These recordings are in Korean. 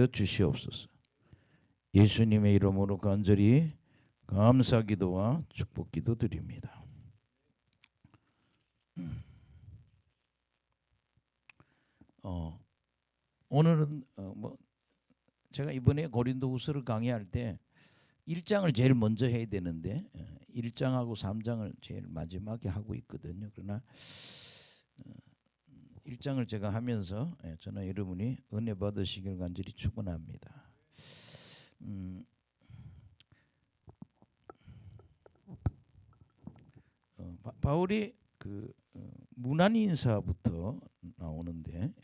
주시옵소서. 예수님의 이름으로 간절히 감사기도와 축복기도 드립니다. 오늘은 제가 이번에 고린도후서를 강의할 때 1장을 제일 먼저 해야 되는데 1장하고 3장을 제일 마지막에 하고 있거든요. 그러나 1장을 제가 하면서 저는 여러분이 은혜 받으시길 간절히 축원합니다. 바울이 그 문안 인사부터 나오는데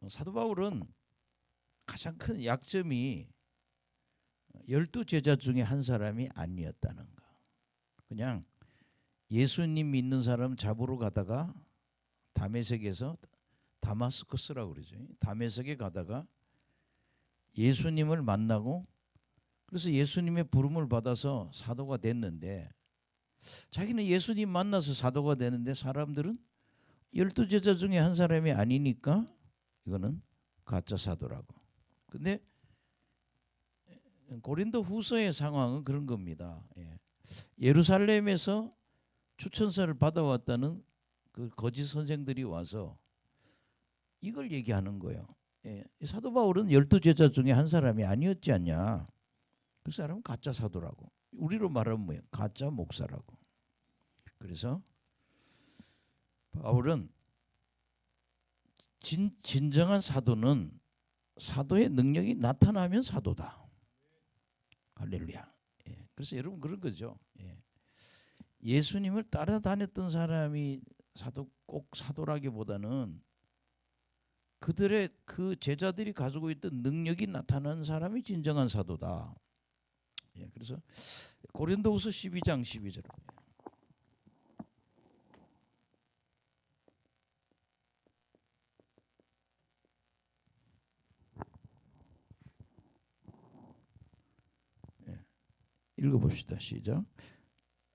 사도 바울은 가장 큰 약점이 12제자 중에 한 사람이 아니었다는 거. 그냥 예수님 믿는 사람 잡으러 가다가 다메섹에서 다마스커스라고 그러죠. 다메섹에 가다가 예수님을 만나고 그래서 예수님의 부름을 받아서 사도가 됐는데 자기는 예수님 만나서 사도가 되는데 사람들은 12제자 중에 한 사람이 아니니까 이거는 가짜 사도라고. 근데 고린도 후서의 상황은 그런 겁니다. 예루살렘에서 추천서를 받아왔다는 그 거짓 선생들이 와서 이걸 얘기하는 거예요. 사도 바울은 12제자 중에 한 사람이 아니었지 않냐. 그 사람은 가짜 사도라고. 우리로 말하면 뭐예요? 가짜 목사라고. 그래서 바울은 진정한 사도는 사도의 능력이 나타나면 사도다. 할렐루야. 그래서 여러분 그런 거죠. 예수님을 따라다녔던 사람이 꼭 사도라기보다는 그들의 그 제자들이 가지고 있던 능력이 나타나는 사람이 진정한 사도다. 그래서 고린도후서 12장 12절. 읽어봅시다. 시작.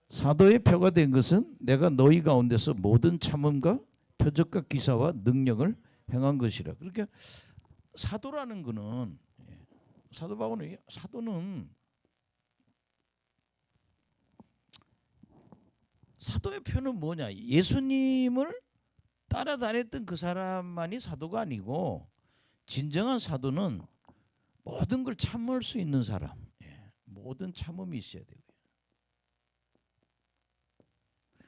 사도의 표가 된 것은 내가 너희 가운데서 모든 참음과 표적과 기사와 능력을 행한 것이라. 그러니까 사도라는 거는 사도 바울은 사도는 사도의 표는 뭐냐? 예수님을 따라다녔던 그 사람만이 사도가 아니고 진정한 사도는 모든 걸 참을 수 있는 사람. 모든 참음이 있어야 되고요.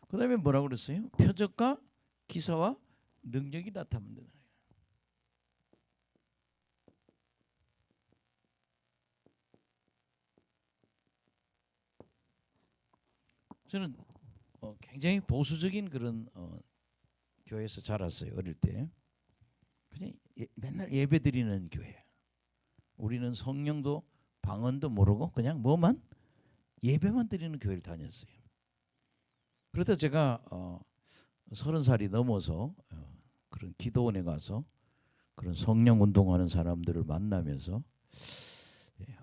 그 다음에 뭐라고 그랬어요? 표적과 기사와 능력이 나타나면 된다. 저는 굉장히 보수적인 그런 교회에서 자랐어요. 어릴 때. 그냥 맨날 예배 드리는 교회. 우리는 성령도 방언도 모르고 그냥 뭐만 예배만 드리는 교회를 다녔어요. 그러다 제가 30살이 넘어서 그런 기도원에 가서 그런 성령 운동하는 사람들을 만나면서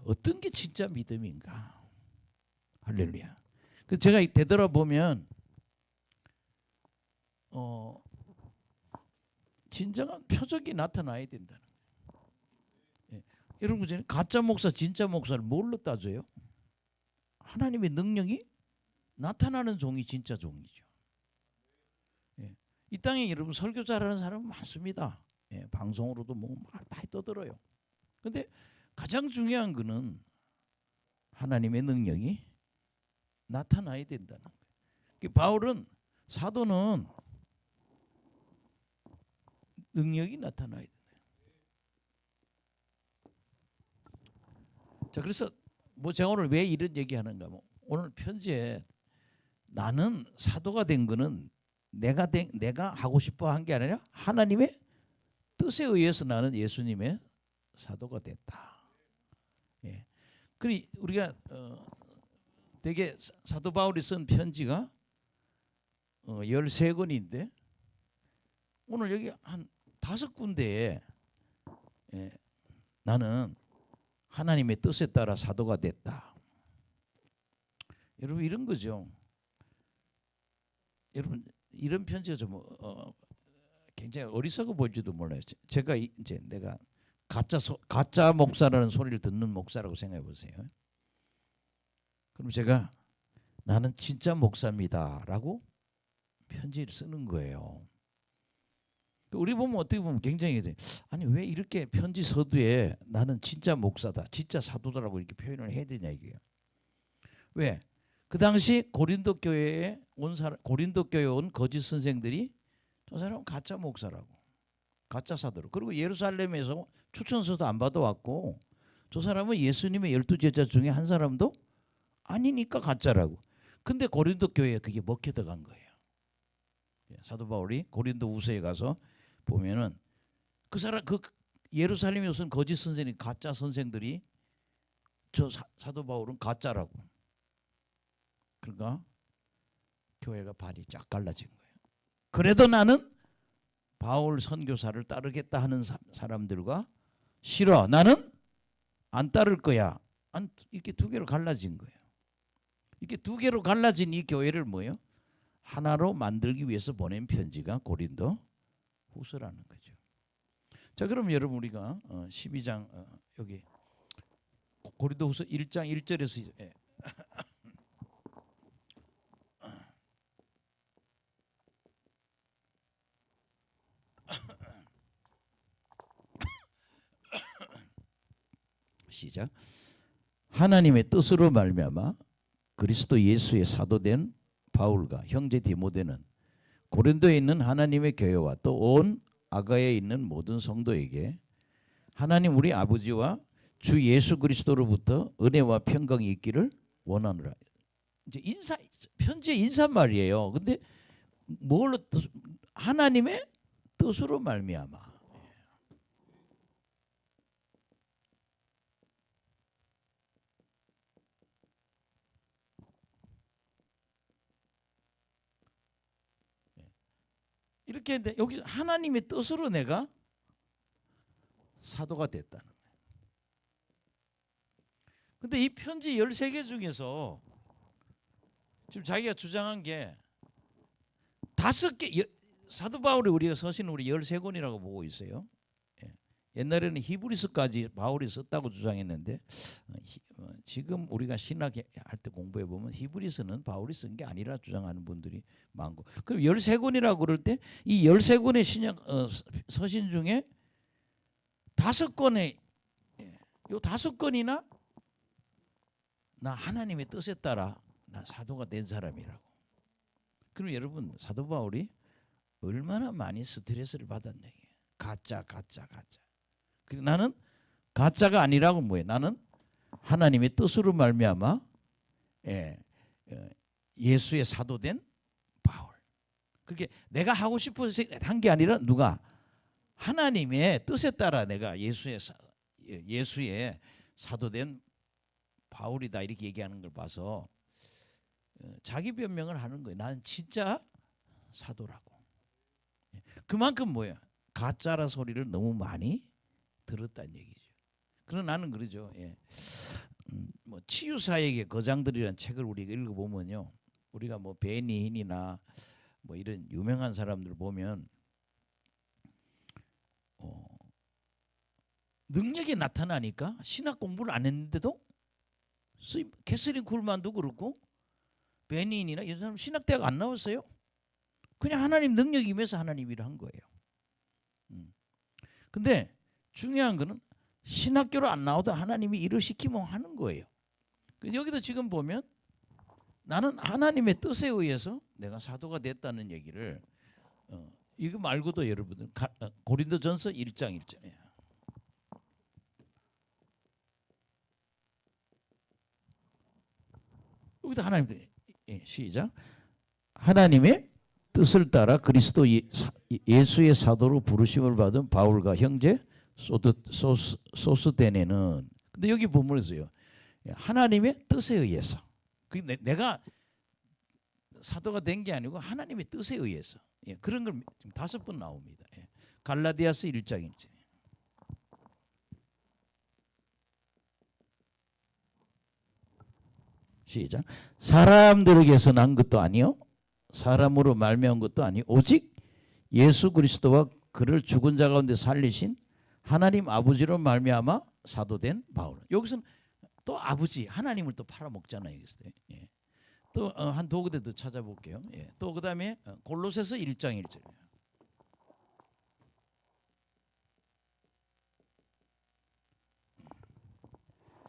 어떤 게 진짜 믿음인가. 할렐루야. 그 제가 되돌아보면 진정한 표적이 나타나야 된다는 거예요. 여러분 그전에 가짜 목사 진짜 목사를 뭘로 따져요? 하나님의 능력이 나타나는 종이 진짜 종이죠. 이 땅에 여러분 설교 잘하는 사람은 많습니다. 방송으로도 뭐 많이 떠들어요. 그런데 가장 중요한 거는 하나님의 능력이 나타나야 된다는 거예요. 바울은 사도는 능력이 나타나야 된다. 자, 그래서 뭐 제가 오늘 왜 이런 얘기하는가? 오늘 편지에 나는 사도가 된 거는 내가 하고 싶어 한 게 아니라 하나님의 뜻에 의해서 나는 예수님의 사도가 됐다. 그리 우리가 되게 사도 바울이 쓴 편지가 13권인데 오늘 여기 한 5군데에 나는 하나님의 뜻에 따라 사도가 됐다. 여러분 이런 거죠. 여러분 이런 편지가 좀 굉장히 어리석어 보일지도 몰라요. 제가 이제 내가 가짜 목사라는 소리를 듣는 목사라고 생각해 보세요. 그럼 제가 나는 진짜 목사입니다라고 편지를 쓰는 거예요. 우리 보면 어떻게 보면 굉장히 아니 왜 이렇게 편지 서두에 나는 진짜 목사다, 진짜 사도다라고 이렇게 표현을 해야 되냐 이게요. 왜? 그 당시 고린도 교회에 온 거짓 선생들이 저 사람은 가짜 목사라고, 가짜 사도로. 그리고 예루살렘에서 추천서도 안 받아왔고 저 사람은 예수님의 12제자 중에 한 사람도 아니니까 가짜라고. 근데 고린도 교회에 그게 먹혀 들어간 거예요. 사도 바울이 고린도 후서에 가서 보면은 그 예루살렘에 오신 거짓 선생님, 가짜 선생들이 저 사도 바울은 가짜라고. 그러니까 교회가 반이 쫙 갈라진 거예요. 그래도 나는 바울 선교사를 따르겠다 하는 사람들과 싫어, 나는 안 따를 거야, 이렇게 두 개로 갈라진 거예요. 이렇게 두 개로 갈라진 이 교회를 뭐예요? 하나로 만들기 위해서 보낸 편지가 고린도 후서라는 거죠. 자, 그럼 여러분 우리가 12장 여기 고린도 후서 1장 1절에서 시작. 하나님의 뜻으로 말미암아 그리스도 예수의 사도된 바울과 형제 디모데는 고린도에 있는 하나님의 교회와 또 온 아가야에 있는 모든 성도에게 하나님 우리 아버지와 주 예수 그리스도로부터 은혜와 평강이 있기를 원하노라. 이제 편지의 인사말이에요. 근데 뭘로 하나님의 뜻으로 말미암아. 이렇게 했는데 여기 하나님의 뜻으로 내가 사도가 됐다는 거예요. 근데 이 편지 13개 중에서 지금 자기가 주장한 게 5개, 사도 바울이 우리가 서신 우리 13권이라고 보고 있어요. 옛날에는 히브리서까지 바울이 썼다고 주장했는데 지금 우리가 신학할 때 공부해 보면 히브리서는 바울이 쓴 게 아니라 주장하는 분들이 많고, 그럼 13권이라고 그럴 때 이 13권의 신약 서신 중에 5권의 요 5권이나 나 하나님의 뜻에 따라 나 사도가 된 사람이라고. 그럼 여러분 사도 바울이 얼마나 많이 스트레스를 받았냐 이게. 가짜. 그리고 나는 가짜가 아니라고 뭐예요? 나는 하나님의 뜻으로 말미암아 예수의 사도된 바울. 그게 내가 하고 싶어서 한 게 아니라 누가 하나님의 뜻에 따라 내가 예수의 사도된 바울이다 이렇게 얘기하는 걸 봐서 자기 변명을 하는 거예요. 나는 진짜 사도라고. 그만큼 뭐예요? 가짜라 소리를 너무 많이 들었다는 얘기죠. 그러나 나는 그러죠. 뭐 치유사역의 거장들이라는 책을 우리가 읽어보면요, 우리가 뭐 베니힌이나 뭐 이런 유명한 사람들 보면 능력이 나타나니까 신학 공부를 안 했는데도 캐서린 쿨만도 그렇고 베니힌이나 이런 사람 신학대학 안 나왔어요. 그냥 하나님 능력이 임해서 하나님 일을 한 거예요. 근데 중요한 거는 신학교로 안 나와도 하나님이 일을 시키면 하는 거예요. 여기도 지금 보면 나는 하나님의 뜻에 의해서 내가 사도가 됐다는 얘기를 이거 말고도 여러분들 고린도전서 1장 1절에 여기도 하나님 시작. 하나님의 뜻을 따라 그리스도 예수의 사도로 부르심을 받은 바울과 형제 소스데네는, 근데 여기 본문에서요 하나님의 뜻에 의해서, 내가 사도가 된 게 아니고 하나님의 뜻에 의해서, 그런 걸 지금 5번 나옵니다. 갈라디아서 1장 1절. 시작. 사람들에게서 난 것도 아니요 사람으로 말미암은 것도 아니 오직 예수 그리스도와 그를 죽은 자 가운데 살리신 하나님 아버지로 말미암아 사도된 바울. 여기서는 또 아버지 하나님을 또 팔아먹잖아요. 예. 또 한 두 군데 더 찾아볼게요. 예. 또 그다음에 골로새서 1장 1절.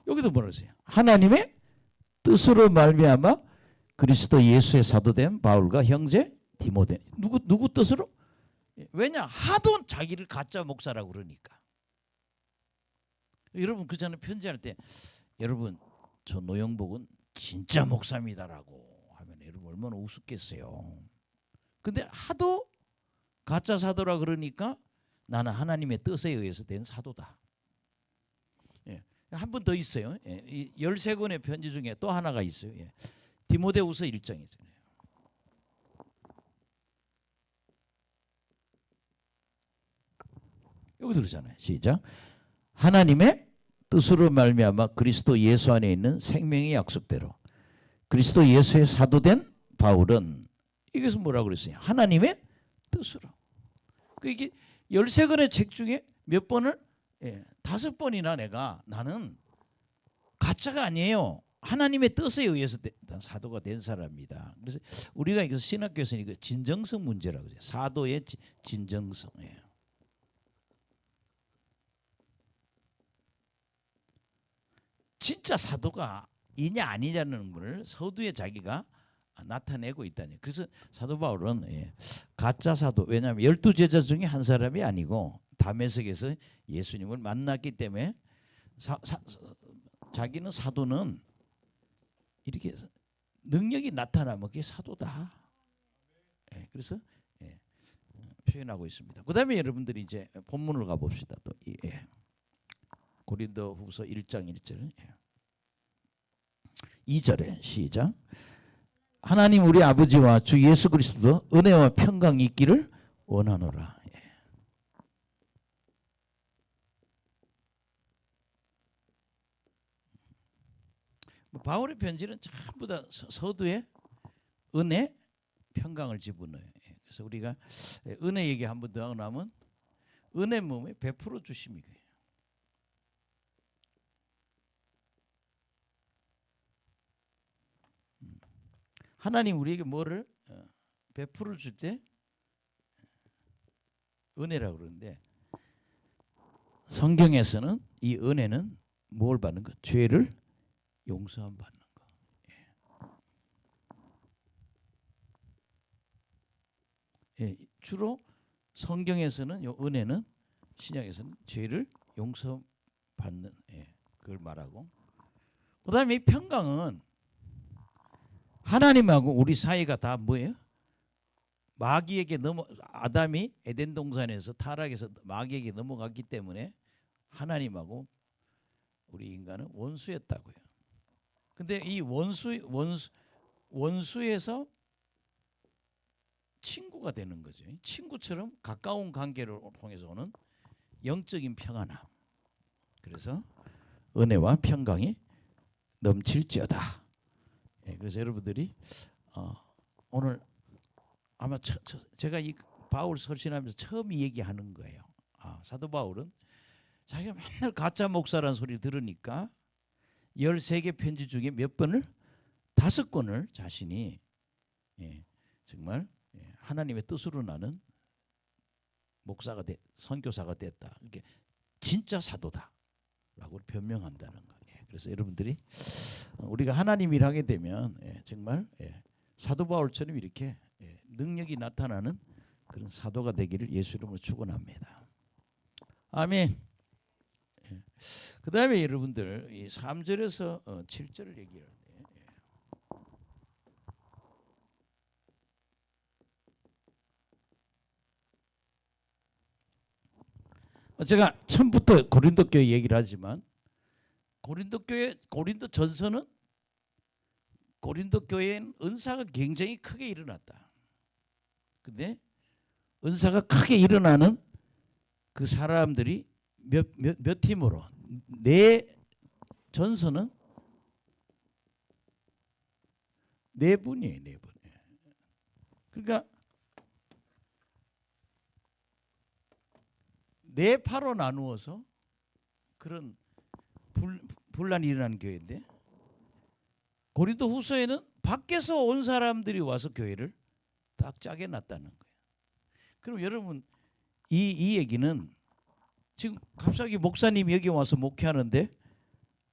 여기도 뭐라 그러세요? 하나님의 뜻으로 말미암아 그리스도 예수의 사도된 바울과 형제 디모데. 누구 뜻으로? 왜냐? 하도 자기를 가짜 목사라고 그러니까. 여러분 그전에 편지할 때 여러분 저 노영복은 진짜 목사입니다라고 하면 여러분 얼마나 우습겠어요. 근데 하도 가짜 사도라 그러니까 나는 하나님의 뜻에 의해서 된 사도다. 예. 한 번 더 있어요. 예. 13권의 편지 중에 또 하나가 있어요. 예. 디모데후서 1장에 있잖아요. 여기 들으잖아요. 시작. 하나님의 뜻으로 말미암아 그리스도 예수 안에 있는 생명의 약속대로 그리스도 예수의 사도된 바울은 이것은 뭐라고 그랬어요? 하나님의 뜻으로. 이게 13권의 책 중에 몇 번을 5번이나 내가 나는 가짜가 아니에요. 하나님의 뜻에 의해서 사도가 된 사람입니다. 그래서 우리가 이거 신학교에서는 이거 진정성 문제라고 해요. 사도의 진정성. 진짜 사도가 이냐 아니냐는 것을 서두에 자기가 나타내고 있다니. 그래서 사도 바울은 가짜 사도, 왜냐하면 12제자 중에 한 사람이 아니고 다메섹에서 예수님을 만났기 때문에 자기는 사도는 이렇게 능력이 나타나면 그게 사도다. 그래서 표현하고 있습니다. 그다음에 여러분들이 이제 본문을 가봅시다. 또 고린도후서 1장 1절 2절에 시작. 하나님 우리 아버지와 주 예수 그리스도 은혜와 평강이 있기를 원하노라. 바울의 편지는 전부 다 서두에 은혜, 평강을 집어넣어요. 그래서 우리가 은혜 얘기 한 번 더 하고 나면 은혜 몸에 100% 주심이에요. 하나님 우리에게 뭐를 베풀어 줄 때 은혜라고 그러는데 성경에서는 이 은혜는 뭘 받는 거? 죄를 용서함 받는 거. 주로 성경에서는 이 은혜는 신약에서는 죄를 용서받는 그걸 말하고, 그다음에 이 평강은 하나님하고 우리 사이가 다 뭐예요? 마귀에게 아담이 에덴 동산에서 타락해서 마귀에게 넘어갔기 때문에 하나님하고 우리 인간은 원수였다고요. 근데 이 원수에서 친구가 되는 거죠. 친구처럼 가까운 관계를 통해서 오는 영적인 평안함. 그래서 은혜와 평강이 넘칠지어다. 그래서 여러분들이 오늘 아마 제가 이 바울 설신하면서 처음 얘기하는 거예요. 사도 바울은 자기가 맨날 가짜 목사라는 소리를 들으니까 13개 편지 중에 몇 번을 5권을 자신이 정말 하나님의 뜻으로 나는 목사가 선교사가 됐다. 이게 진짜 사도다라고 변명한다는 거. 그래서 여러분들이 우리가 하나님 일하게 되면 정말 사도 바울처럼 이렇게 능력이 나타나는 그런 사도가 되기를 예수 이름으로 축원합니다. 아멘. 그 다음에 여러분들 이 3절에서 7절을 얘기하는데 제가 처음부터 고린도 교회 얘기를 하지만 고린도 전서는 고린도 교회엔 은사가 굉장히 크게 일어났다. 근데 은사가 크게 일어나는 그 사람들이 몇 팀으로 전서는 4분이에요. 4분. 그러니까 네 파로 나누어서 그런 분란이 일어나는 교회인데, 고린도 후서에는 밖에서 온 사람들이 와서 교회를 딱 짜게 놨다는 거예요. 그럼 여러분 이 얘기는 지금 갑자기 목사님이 여기 와서 목회하는데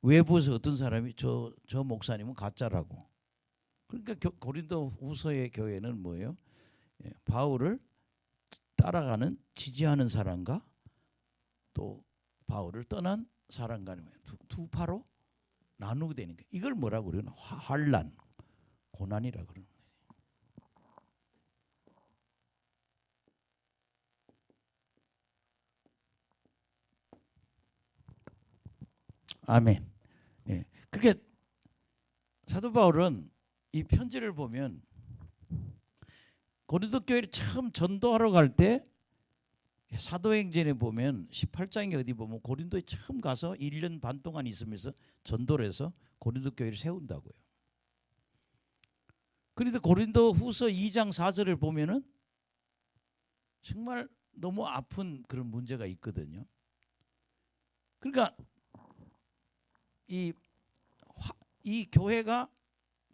외부에서 어떤 사람이 저 목사님은 가짜라고. 그러니까 고린도 후서의 교회는 뭐예요? 바울을 따라가는 지지하는 사람과 또 바울을 떠난 사람과 두 파로 나누게 되니까 이걸 뭐라고 그러나 환난, 고난이라 그러는 거예요. 아멘. 예. 그게 사도 바울은 이 편지를 보면 고린도 교회를 처음 전도하러 갈 때 사도행전에 보면 18장에 어디 보면 고린도에 처음 가서 1년 반 동안 있으면서 전도를 해서 고린도 교회를 세운다고요. 그런데 고린도 후서 2장 4절을 보면은 정말 너무 아픈 그런 문제가 있거든요. 그러니까 이 교회가,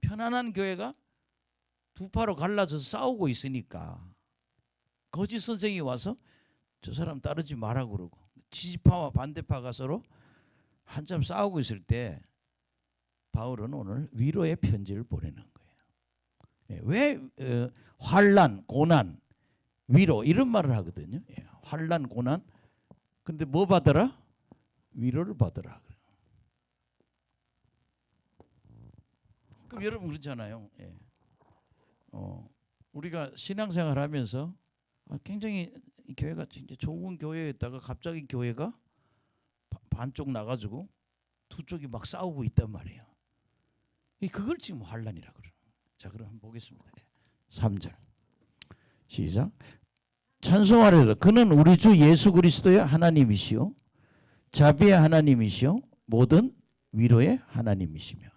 편안한 교회가 두 파로 갈라져서 싸우고 있으니까 거짓 선생이 와서 저 사람 따르지 마라 그러고, 지지파와 반대파가 서로 한참 싸우고 있을 때 바울은 오늘 위로의 편지를 보내는 거예요. 왜 환난, 고난, 위로 이런 말을 하거든요. 환난, 고난. 근데 뭐 받아라? 위로를 받아라. 그럼 여러분 그렇잖아요. 우리가 신앙생활 하면서 굉장히 교회가 진짜 좋은 교회였다가 갑자기 교회가 반쪽 나가지고 두 쪽이 막 싸우고 있단 말이에요. 그걸 지금 환난이라 그래요. 자, 그럼 한번 보겠습니다. 3절 시작. 찬송하리라. 그는 우리 주 예수 그리스도의 하나님이시요 자비의 하나님이시요 모든 위로의 하나님이시며.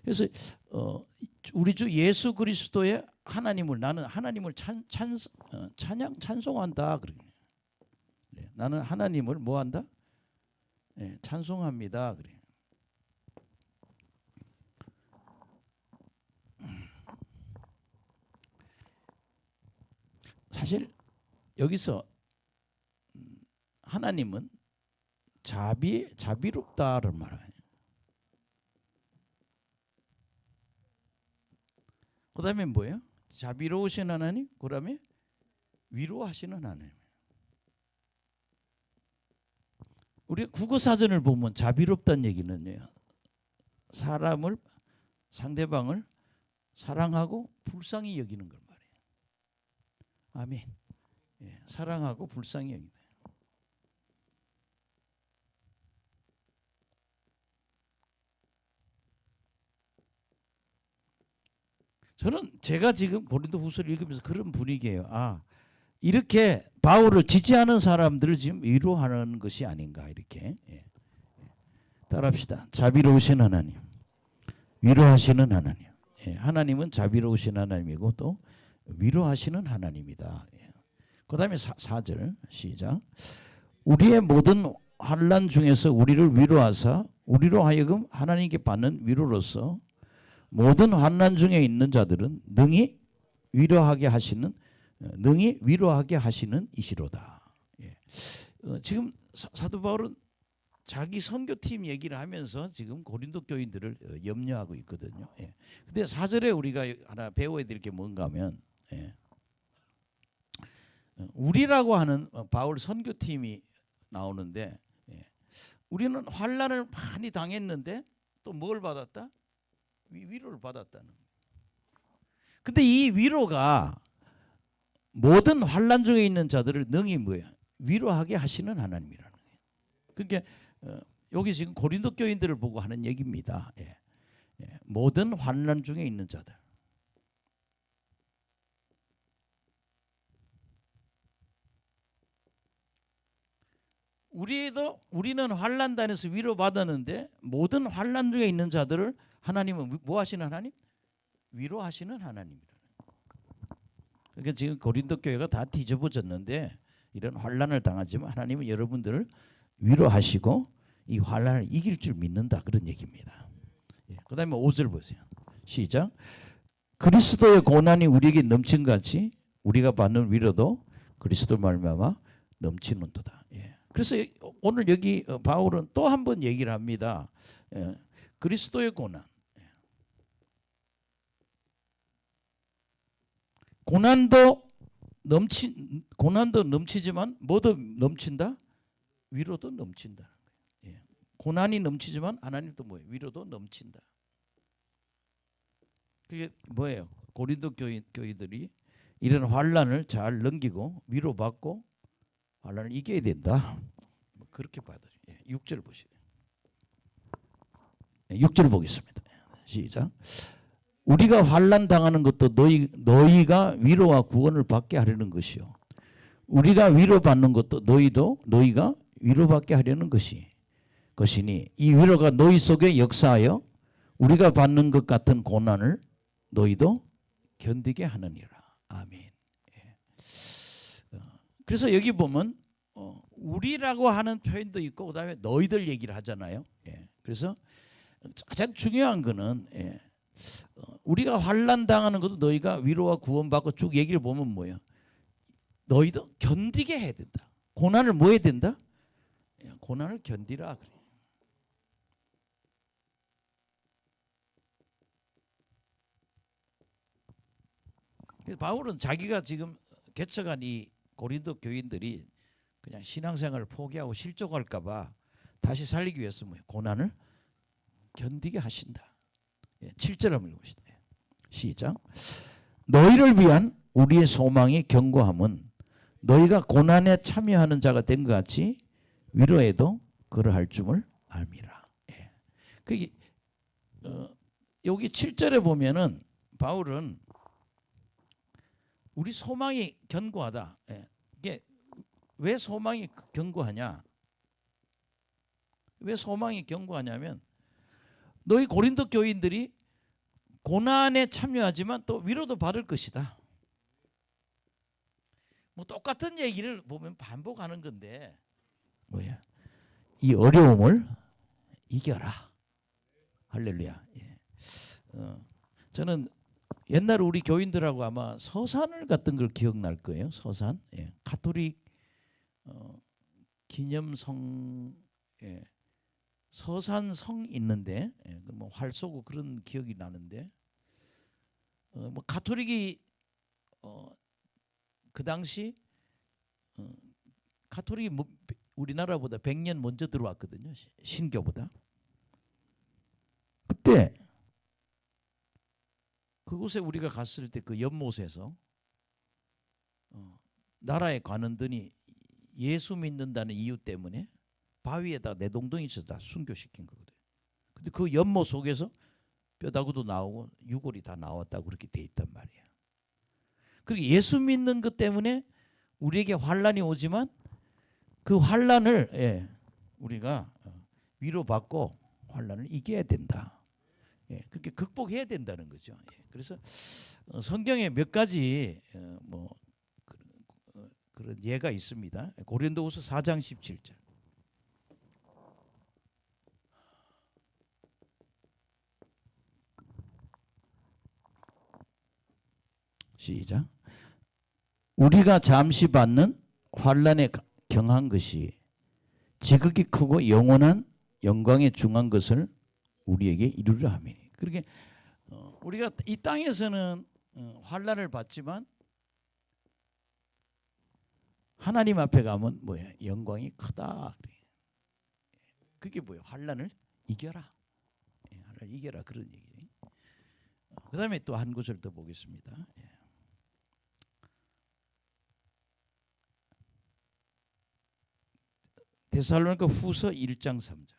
그래서 우리 주 예수 그리스도의 하나님을, 나는 하나님을 찬송한다. 나는 하나님을 뭐한다? 찬송합니다. 그래. 사실 여기서 하나님은 자비롭다는 말이에요. 그 다음에 뭐예요? 자비로우신 하나님, 그 다음에 위로하시는 하나님. 우리 국어사전을 보면 자비롭다는 얘기는요, 사람을, 상대방을 사랑하고 불쌍히 여기는 걸 말해요. 아멘. 사랑하고 불쌍히 여긴다. 저는 제가 지금 고린도 후서를 읽으면서 그런 분위기예요. 이렇게 바울을 지지하는 사람들을 지금 위로하는 것이 아닌가, 이렇게. 따라합시다. 자비로우신 하나님, 위로하시는 하나님. 하나님은 자비로우신 하나님이고 또 위로하시는 하나님이다. 그 다음에 4절 시작. 우리의 모든 환난 중에서 우리를 위로하사 우리로 하여금 하나님께 받는 위로로서 모든 환난 중에 있는 자들은 능히 위로하게 하시는 이시로다. 지금 사도 바울은 자기 선교팀 얘기를 하면서 지금 고린도 교인들을 염려하고 있거든요. 근데 4절에 우리가 하나 배워야 될 게 뭔가 하면, 우리라고 하는 바울 선교팀이 나오는데, 우리는 환난을 많이 당했는데 또 뭘 받았다? 위로를 받았다는 거예요. 근데 이 위로가 모든 환난 중에 있는 자들을 능히 뭐야? 위로하게 하시는 하나님이라는 거예요. 그러니까 여기 지금 고린도 교인들을 보고 하는 얘기입니다. 모든 환난 중에 있는 자들. 우리는 환난단에서 위로받았는데 모든 환난 중에 있는 자들을 하나님은 뭐 하시는 하나님? 위로하시는 하나님이라는 거예요. 그러니까 지금 고린도 교회가 다 뒤집어졌는데 이런 환난을 당하지만 하나님은 여러분들을 위로하시고 이 환난을 이길 줄 믿는다, 그런 얘기입니다. 예, 그다음에 5절 보세요. 시작. 그리스도의 고난이 우리에게 넘친 같이 우리가 받는 위로도 그리스도 말미암아 넘치는도다. 예. 그래서 오늘 여기 바울은 또 한 번 얘기를 합니다. 예. 그리스도의 고난. 고난도 넘치지만 뭐도 넘친다? 위로도 넘친다. 예. 고난이 넘치지만 하나님도 뭐예요? 위로도 넘친다. 그게 뭐예요? 고린도 교인들이 이런 환난을 잘 넘기고 위로받고 환난을 이겨야 된다. 그렇게 받아요. 6절 보시죠. 6절 보겠습니다. 시작. 우리가 환난 당하는 것도 너희가 위로와 구원을 받게 하려는 것이요. 우리가 위로받는 것도 너희가 위로받게 하려는 것이니 이 위로가 너희 속에 역사하여 우리가 받는 것 같은 고난을 너희도 견디게 하느니라. 아멘. 예. 그래서 여기 보면 우리라고 하는 표현도 있고 그다음에 너희들 얘기를 하잖아요. 예. 그래서 가장 중요한 거는 우리가 환난 당하는 것도 너희가 위로와 구원받고 쭉 얘기를 보면 뭐예요? 너희도 견디게 해야 된다. 고난을 뭐 해야 된다? 고난을 견디라 그래. 바울은 자기가 지금 개척한 이 고린도 교인들이 그냥 신앙생활을 포기하고 실족할까봐 다시 살리기 위해서 뭐예요? 고난을 견디게 하신다. 7절 한번 읽읍시다. 시작. 너희를 위한 우리의 소망이 견고함은 너희가 고난에 참여하는 자가 된 것 같이 위로에도 그러할 줄을 알미라. 예. 그게 여기 7절에 보면은 바울은 우리 소망이 견고하다. 예. 이게 왜 소망이 견고하냐? 왜 소망이 견고하냐면 너희 고린도 교인들이 고난에 참여하지만 또 위로도 받을 것이다. 뭐 똑같은 얘기를 보면 반복하는 건데 뭐야? 이 어려움을 이겨라. 할렐루야. 예. 저는 옛날에 우리 교인들하고 아마 서산을 갔던 걸 기억날 거예요. 서산. 예. 가톨릭 기념성, 예. 서산성 있는데, 예. 뭐 활 쏘고 그런 기억이 나는데, 뭐 가톨릭이 그 당시 가톨릭이 뭐 우리나라보다 100년 먼저 들어왔거든요. 신교보다. 그때 그곳에 우리가 갔을 때 그 연못에서 나라의 관원들이 예수 믿는다는 이유 때문에 바위에다 내동댕이 쳐서 다 순교시킨 거거든요. 근데 그 연못 속에서 뼈다구도 나오고 유골이 다 나왔다고 그렇게 돼 있단 말이에요. 그리고 예수 믿는 것 때문에 우리에게 환난이 오지만 그 환난을 우리가 위로받고 환난을 이겨야 된다. 그렇게 극복해야 된다는 거죠. 그래서 성경에 몇 가지 뭐 그런 예가 있습니다. 고린도후서 4장 17절. 시작. 우리가 잠시 받는 환난에 경한 것이 지극히 크고 영원한 영광에 중한 것을 우리에게 이루려 함이니. 그렇게 우리가 이 땅에서는 환난을 받지만 하나님 앞에 가면 뭐야? 영광이 크다. 그게 뭐예요? 환난을 이겨라. 환난을 이겨라, 그런 얘기죠. 그다음에 또 한 구절 더 보겠습니다. 데살로니가 후서 1장 3절.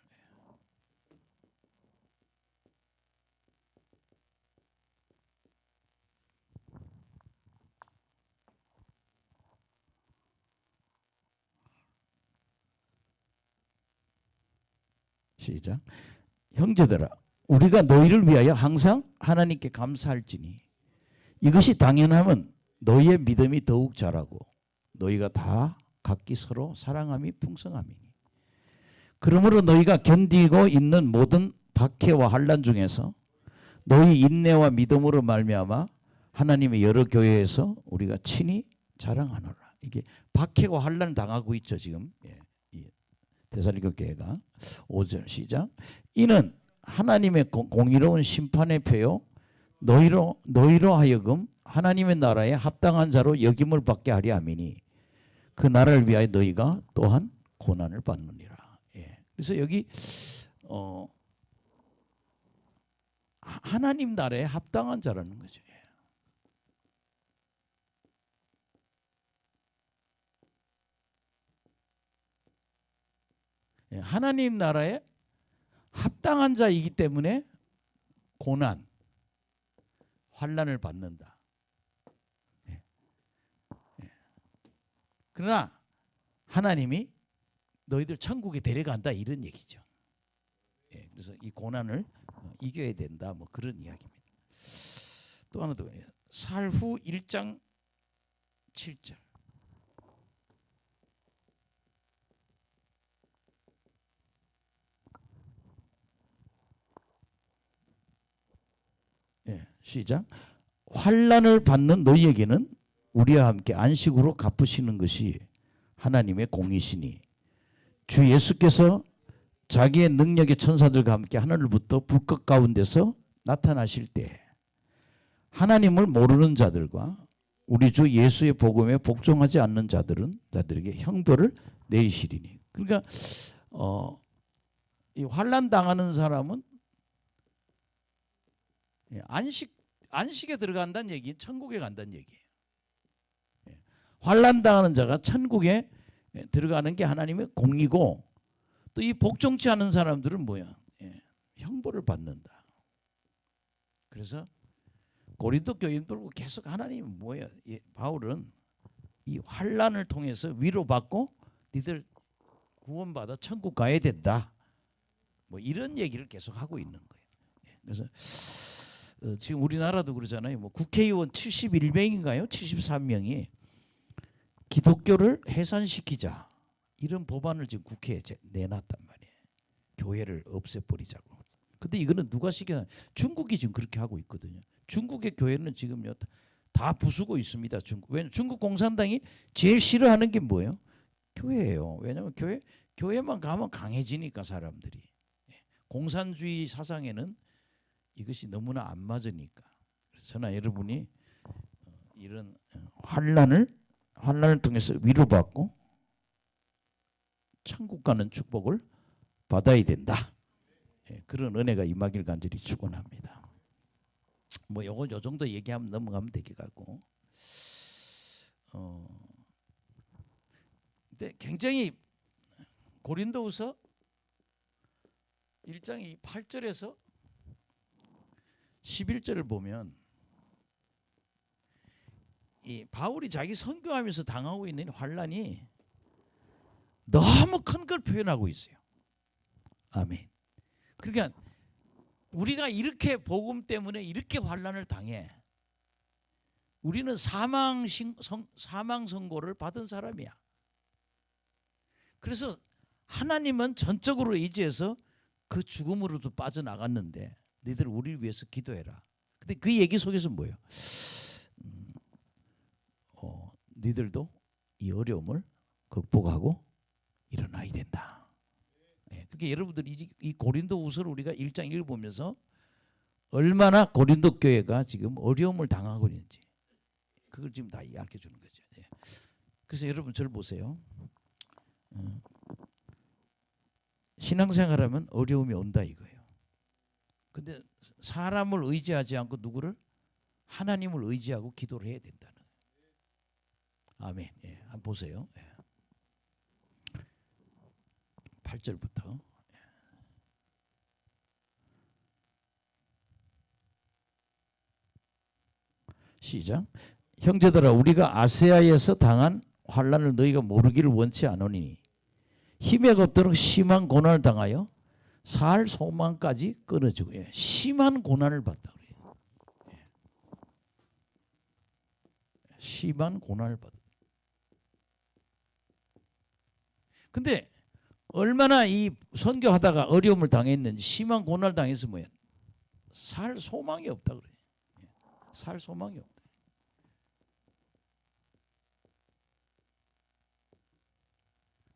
시작. 형제들아, 우리가 너희를 위하여 항상 하나님께 감사할지니 이것이 당연하면 너희의 믿음이 더욱 자라고 너희가 다 각기 서로 사랑함이 풍성함이니. 그러므로 너희가 견디고 있는 모든 박해와 환난 중에서 너희 인내와 믿음으로 말미암아 하나님의 여러 교회에서 우리가 친히 자랑하노라. 이게 박해와 환난을 당하고 있죠 지금. 이 데살로니가 교회가. 5절 시작. 이는 하나님의 공의로운 심판의 표요 너희로 하여금 하나님의 나라에 합당한 자로 여김을 받게 하려 함이니 그 나라를 위하여 너희가 또한 고난을 받느니라. 그래서 여기 하나님 나라에 합당한 자라는 거죠. 하나님 나라에 합당한 자이기 때문에 고난, 환난을 받는다. 그러나 하나님이 너희들 천국에 데려간다 이런 얘기죠. 그래서 이 고난을 이겨야 된다 뭐 그런 이야기입니다. 또 하나 더 살후 1장 7절. 시작. 환난을 받는 너희에게는 우리와 함께 안식으로 갚으시는 것이 하나님의 공이시니 주 예수께서 자기의 능력의 천사들과 함께 하늘로부터 불꽃 가운데서 나타나실 때 하나님을 모르는 자들과 우리 주 예수의 복음에 복종하지 않는 자들에게 형벌을 내리시리니. 그러니까 이 환난 당하는 사람은 안식에 들어간다는 얘기는 천국에 간다는 얘기예요. 환난 당하는 자가 천국에 들어가는 게 하나님의 공이고 또 이 복종치 않은 사람들은 뭐야? 형벌을 받는다. 그래서 고린도 교인들 계속 하나님이 뭐야? 바울은 이 환난을 통해서 위로받고 니들 구원받아 천국 가야 된다. 뭐 이런 얘기를 계속 하고 있는 거예요. 그래서 지금 우리나라도 그러잖아요. 뭐 국회의원 71명인가요? 73명이 기독교를 해산시키자 이런 법안을 지금 국회에 내놨단 말이에요. 교회를 없애버리자고. 근데 이거는 누가 시켰냐? 중국이 지금 그렇게 하고 있거든요. 중국의 교회는 지금요 다 부수고 있습니다. 왜냐면 중국 공산당이 제일 싫어하는 게 뭐예요? 교회예요. 왜냐하면 교회만 가면 강해지니까 사람들이. 공산주의 사상에는 이것이 너무나 안 맞으니까. 그래서 저나 여러분이 이런 환난을 통해서 위로받고 천국 가는 축복을 받아야 된다. 그런 은혜가 임하길 간절히 축원합니다. 뭐 요거 요 정도 얘기하면 넘어가면 되겠고. 근데 굉장히 고린도후서 1장 8절에서 11절을 보면 이 바울이 자기 선교하면서 당하고 있는 환난이 너무 큰 걸 표현하고 있어요. 아멘. 그러니까 우리가 이렇게 복음 때문에 이렇게 환난을 당해. 우리는 사망 선고를 받은 사람이야. 그래서 하나님은 전적으로 의지해서 그 죽음으로도 빠져나갔는데 너희들 우리를 위해서 기도해라. 근데 그 얘기 속에서 뭐예요? 너희들도 이 어려움을 극복하고 일어나야 된다. 그러니까 여러분들이 이 고린도후서를 우리가 1장 1 보면서 얼마나 고린도 교회가 지금 어려움을 당하고 있는지 그걸 지금 다 이야기해 주는 거죠. 그래서 여러분 저를 보세요. 신앙생활하면 어려움이 온다 이거예요. 근데 사람을 의지하지 않고 누구를? 하나님을 의지하고 기도를 해야 된다는 거예요. 아멘. 한번 보세요. 8절부터 시작. 형제들아 우리가 아세아에서 당한 환난을 너희가 모르기를 원치 않으니 힘에 없도록 심한 고난을 당하여 살 소망까지 끊어지고 심한 고난을 받다 그래요. 심한 고난을 받다. 근데 얼마나 이 선교하다가 어려움을 당했는지 심한 고난을 당해서 뭐야? 살 소망이 없다 그래. 살 소망이 없다.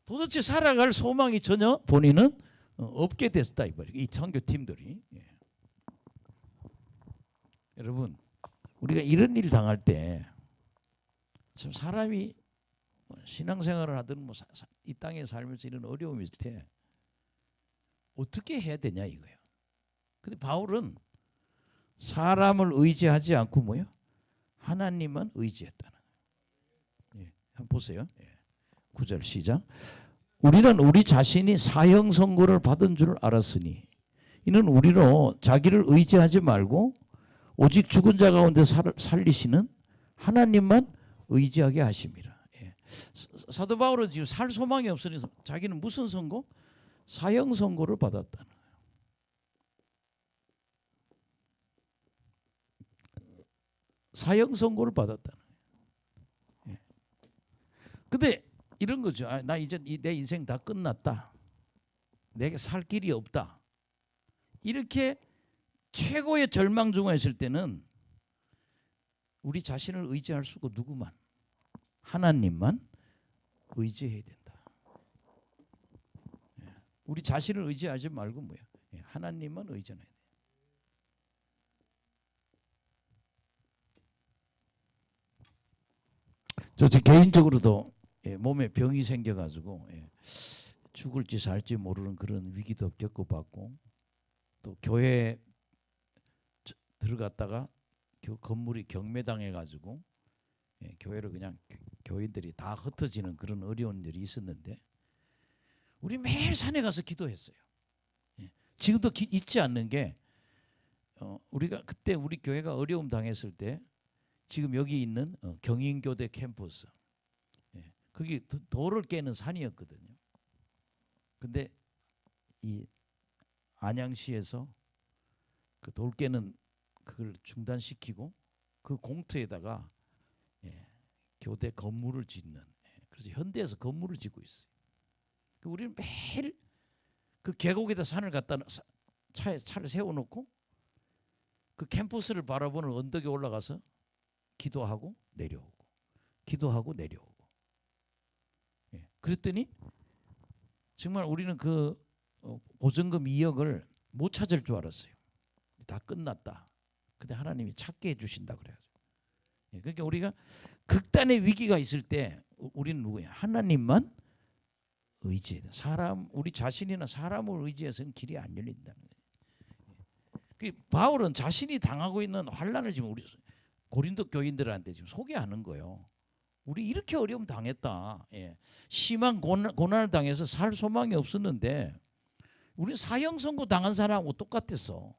도대체 살아갈 소망이 전혀 본인은 없게 됐다 이 말이에요. 이 선교팀들이. 여러분, 우리가 이런 일 당할 때 참 사람이 신앙생활을 하든 뭐 이 땅에 살면서 이런 어려움이 있을 때 어떻게 해야 되냐 이거예요. 근데 바울은 사람을 의지하지 않고 뭐요? 하나님만 의지했다는 거예요. 예, 한번 보세요. 9절 시작. 우리는 우리 자신이 사형 선고를 받은 줄 알았으니 이는 우리로 자기를 의지하지 말고 오직 죽은 자 가운데 살리시는 하나님만 의지하게 하심이라. 예. 사도 바울은 지금 살 소망이 없으니 자기는 무슨 선고? 사형 선고를 받았다는 거예요. 사형 선고를 받았다는 거예요. 예. 근데 이런 거죠. 나 이제 내 인생 다 끝났다. 내게 살 길이 없다. 이렇게 최고의 절망 중에 있을 때는 우리 자신을 의지할 수 없고 누구만? 하나님만 의지해야 된다. 우리 자신을 의지하지 말고 뭐야? 하나님만 의지해야 돼. 저 개인적으로도 몸에 병이 생겨가지고 죽을지 살지 모르는 그런 위기도 겪어봤고 또 교회 들어갔다가 건물이 경매당해가지고 교회를 그냥 교인들이 다 흩어지는 그런 어려운 일이 있었는데 우리 매일 산에 가서 기도했어요. 지금도 잊지 않는 게 우리가 그때 우리 교회가 어려움 당했을 때 지금 여기 있는 경인교대 캠퍼스 거기 돌을 깨는 산이었거든요. 근데 이 안양시에서 그 돌 깨는 그걸 중단시키고 그 공터에다가 교대 건물을 짓는 그래서 현대에서 건물을 짓고 있어요. 우리는 매일 그 계곡에다 산을 갖다 차를 세워놓고 그 캠퍼스를 바라보는 언덕에 올라가서 기도하고 내려오고 기도하고 내려오고 그랬더니 정말 우리는 그 보증금 2억을 못 찾을 줄 알았어요. 다 끝났다. 근데 하나님이 찾게 해주신다 그래가지고. 그러니까 우리가 극단의 위기가 있을 때 우리는 누구야? 하나님만 의지해야 돼. 우리 자신이나 사람을 의지해서는 길이 안 열린다는 거예요. 바울은 자신이 당하고 있는 환난을 지금 우리 고린도 교인들한테 지금 소개하는 거예요. 우리 이렇게 어려움 당했다. 심한 고난을 당해서 살 소망이 없었는데 우리 사형 선고 당한 사람하고 똑같았어.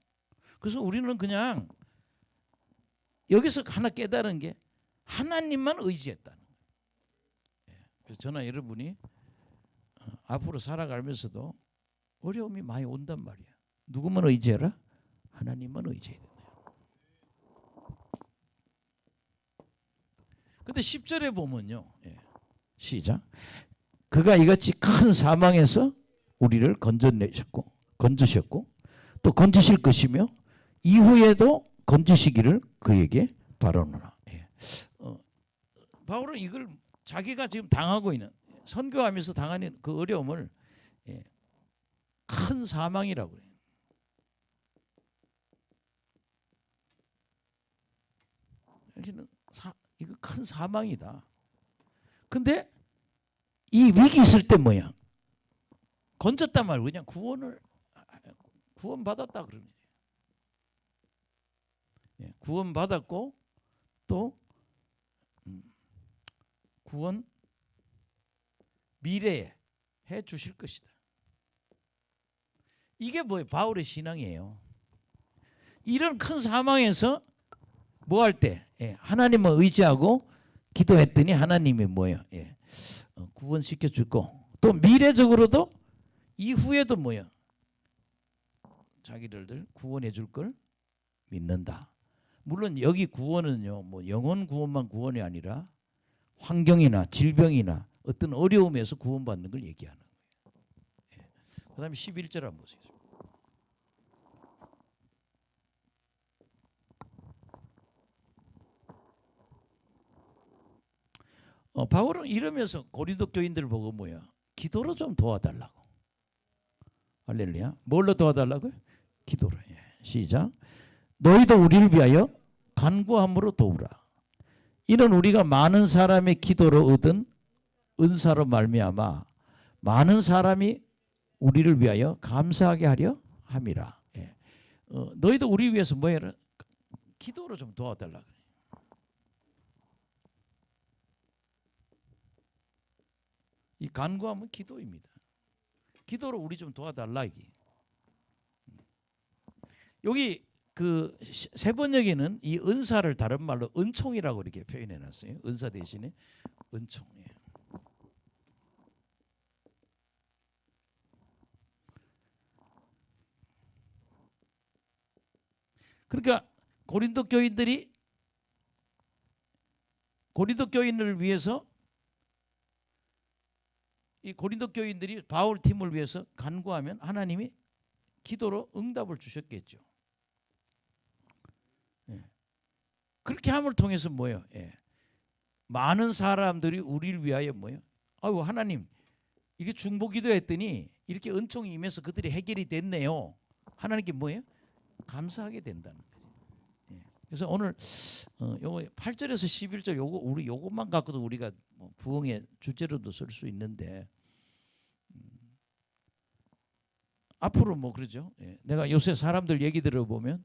그래서 우리는 그냥 여기서 하나 깨달은 게 하나님만 의지했다는 거예요. 그래서 저나 여러분이 앞으로 살아가면서도 어려움이 많이 온단 말이야. 누구만 의지해라? 하나님만 의지해야 된다. 근데 10절에 보면요. 시작. 그가 이같이 큰 사망에서 우리를 건져셨고 또 건지실 것이며 이후에도 건지시기를 그에게 바라노라. 바울은 이걸 자기가 지금 당하고 있는 선교하면서 당하는 그 어려움을 큰 사망이라고 그래요. 이거 큰 사망이다. 근데 이 위기 있을 때 뭐야? 건졌단 말이야. 그냥 구원 받았다 그러는 거예요. 구원 받았고 또 구원 미래에 해 주실 것이다. 이게 뭐예요? 바울의 신앙이에요. 이런 큰 사망에서 뭐 할 때? 하나님을 의지하고 기도했더니 하나님이 뭐예요? 구원시켜 줄 거. 또 미래적으로도 이후에도 뭐예요? 자기들을 구원해 줄 걸 믿는다. 물론 여기 구원은요, 뭐 영혼 구원만 구원이 아니라 환경이나 질병이나 어떤 어려움에서 구원받는 걸 얘기하는 거예요. 그 다음에 11절 한번 보세요. 바울은 이러면서 고린도 교인들을 보고 뭐야? 기도로 좀 도와달라고. 할렐루야. 뭘로 도와달라고요? 기도로. 예. 시작. 너희도 우리를 위하여 간구함으로 도우라. 이는 우리가 많은 사람의 기도로 얻은 은사로 말미암아 많은 사람이 우리를 위하여 감사하게 하려 함이라. 예. 너희도 우리 위해서 뭐 해라? 기도로 좀 도와달라. 이 간구함은 기도입니다. 기도로 우리 좀 도와달라 이게. 여기 그 세 번역에는 이 은사를 다른 말로 은총이라고 이렇게 표현해 놨어요. 은사 대신에 은총. 예. 그러니까 고린도 교인을 위해서 이 고린도 교인들이 바울 팀을 위해서 간구하면 하나님이 기도로 응답을 주셨겠죠. 예. 그렇게 함을 통해서 뭐예요? 예. 많은 사람들이 우리를 위하여 뭐예요? 아유 하나님 이게 중보기도 했더니 이렇게 은총이 임해서 그들이 해결이 됐네요. 하나님께 뭐예요? 감사하게 된다는 거예요. 예. 그래서 오늘 요거 8절에서 11절 요것만 갖고도 우리가 뭐 부흥의 주제로도 쓸 수 있는데 앞으로 뭐 그러죠. 예. 내가 요새 사람들 얘기 들어보면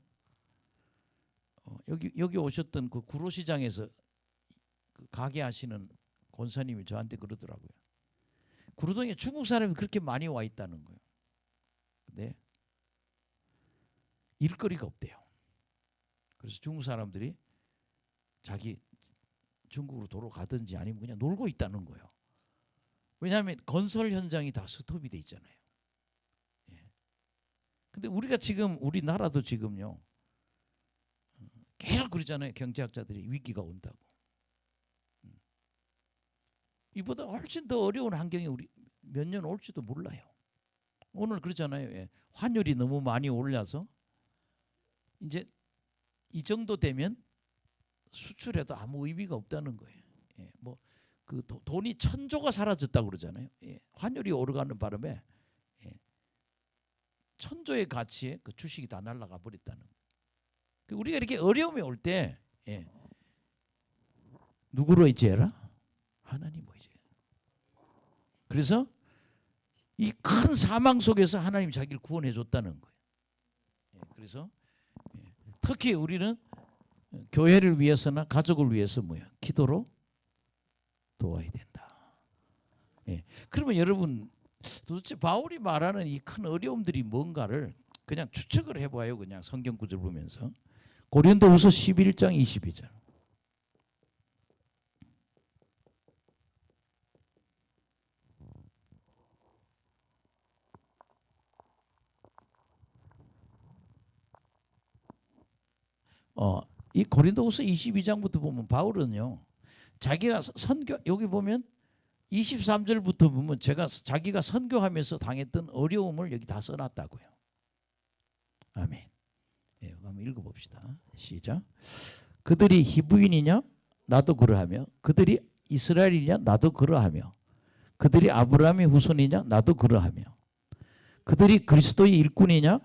여기 오셨던 그 구로시장에서 그 가게 하시는 권사님이 저한테 그러더라고요. 구로동에 중국 사람이 그렇게 많이 와 있다는 거예요. 근데 일거리가 없대요. 그래서 중국 사람들이 자기 중국으로 도로 가든지 아니면 그냥 놀고 있다는 거예요. 왜냐하면 건설 현장이 다 스톱이 돼 있잖아요. 예. 근데 우리가 지금 우리나라도 지금요 계속 그러잖아요. 경제학자들이 위기가 온다고. 이보다 훨씬 더 어려운 환경이 우리 몇 년 올지도 몰라요. 오늘 그러잖아요. 예. 환율이 너무 많이 올라서 이제 이 정도 되면 수출해도 아무 의미가 없다는 거예요. 예. 뭐 그 돈이 1,000조가 사라졌다고 그러잖아요. 예. 환율이 오르가는 바람에 1,000조의 가치에 그 주식이 다 날아가 버렸다는 거예요. 우리가 이렇게 어려움이 올 때 누구로 의지해라? 하나님 의지해. 그래서 이 큰 사망 속에서 하나님 자기를 구원해 줬다는 거예요. 그래서 특히 우리는 교회를 위해서나 가족을 위해서 뭐야? 기도로 도와야 된다. 그러면 여러분 도대체 바울이 말하는 이 큰 어려움들이 뭔가를 그냥 추측을 해봐요. 그냥 성경 구절 보면서 고린도후서 11장 22절. 이 고린도후서 22장부터 보면 바울은요. 자기가 선교 여기 보면 23절부터 보면 자기가 선교하면서 당했던 어려움을 여기 다 써놨다고요. 아멘. 예, 한번 읽어봅시다. 시작. 그들이 히브인이냐? 나도 그러하며 그들이 이스라엘이냐? 나도 그러하며 그들이 아브라함의 후손이냐? 나도 그러하며 그들이 그리스도의 일꾼이냐?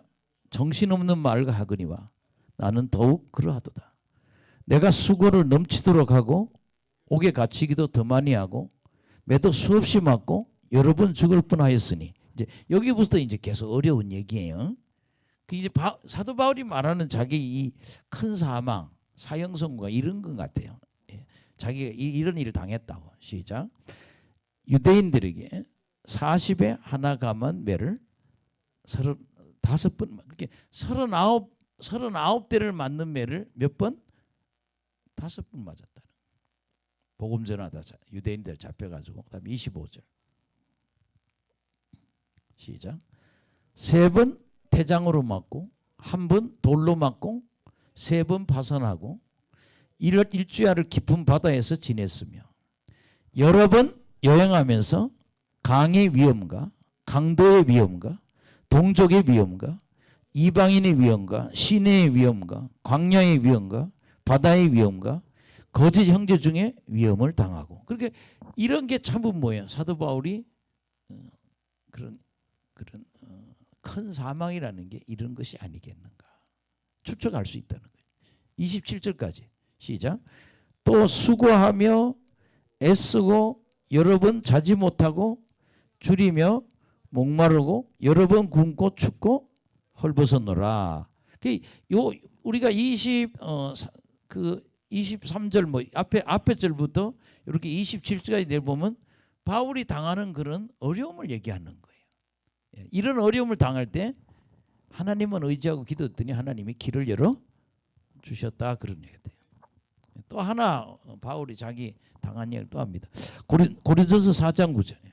정신없는 말과 하거니와 나는 더욱 그러하도다. 내가 수고를 넘치도록 하고 옥에 갇히기도 더 많이 하고 매도 수없이 맞고 여러 번 죽을 뻔하였으니 이제 여기부터 이제 계속 어려운 얘기예요. 그 이제 사도 바울이 말하는 자기 이 큰 사망, 사형선고가 이런 것 같아요. 자기가 이런 일을 당했다고. 시작. 유대인들에게 40에 하나 감한 매를 35번 이렇게 39대를 맞는 매를 몇 번? 5번 맞았다. 복음 전하다 유대인들 잡혀가지고 그다음에 25절. 시작. 3번 태장으로 맞고 1번 돌로 맞고 3번 파선하고 일주야를 깊은 바다에서 지냈으며 여러 번 여행하면서 강의 위험과 강도의 위험과 동족의 위험과 이방인의 위험과 시내의 위험과 광야의 위험과 바다의 위험과 거짓 형제 중에 위험을 당하고. 그렇게 이런 게 참은 뭐예요? 사도 바울이 그런 큰 사망이라는 게 이런 것이 아니겠는가 추측할 수 있다는 거예요. 27절까지 시작. 또 수고하며 애쓰고 여러 번 자지 못하고 줄이며 목마르고 여러 번 굶고 춥고 헐벗었노라. 우리가 23절 뭐 앞에 절부터 이렇게 27절까지 내보면 바울이 당하는 그런 어려움을 얘기하는 거예요. 이런 어려움을 당할 때 하나님은 의지하고 기도했더니 하나님이 길을 열어 주셨다 그런 얘기가 돼요. 또 하나 바울이 자기 당한 얘기를 또 합니다. 고린도서 4장 9절이에요.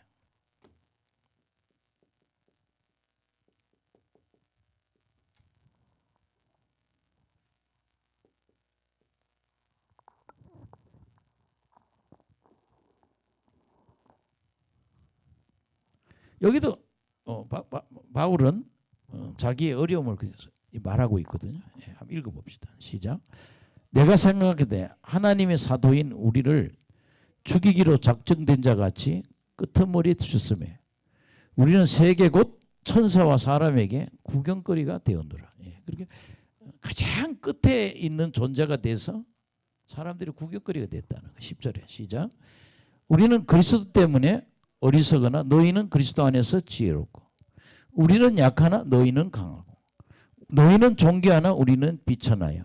여기도 바울은 자기의 어려움을 말하고 있거든요. 한번 읽어봅시다. 시작. 내가 생각하되 하나님의 사도인 우리를 죽이기로 작정된 자 같이 끄트머리에 두셨으며 우리는 세계 곧 천사와 사람에게 구경거리가 되었노라. 그렇게 가장 끝에 있는 존재가 돼서 사람들이 구경거리가 됐다는 거. 10절에 시작. 우리는 그리스도 때문에 어리석으나 너희는 그리스도 안에서 지혜롭고 우리는 약하나 너희는 강하고 너희는 존귀하나 우리는 비천하여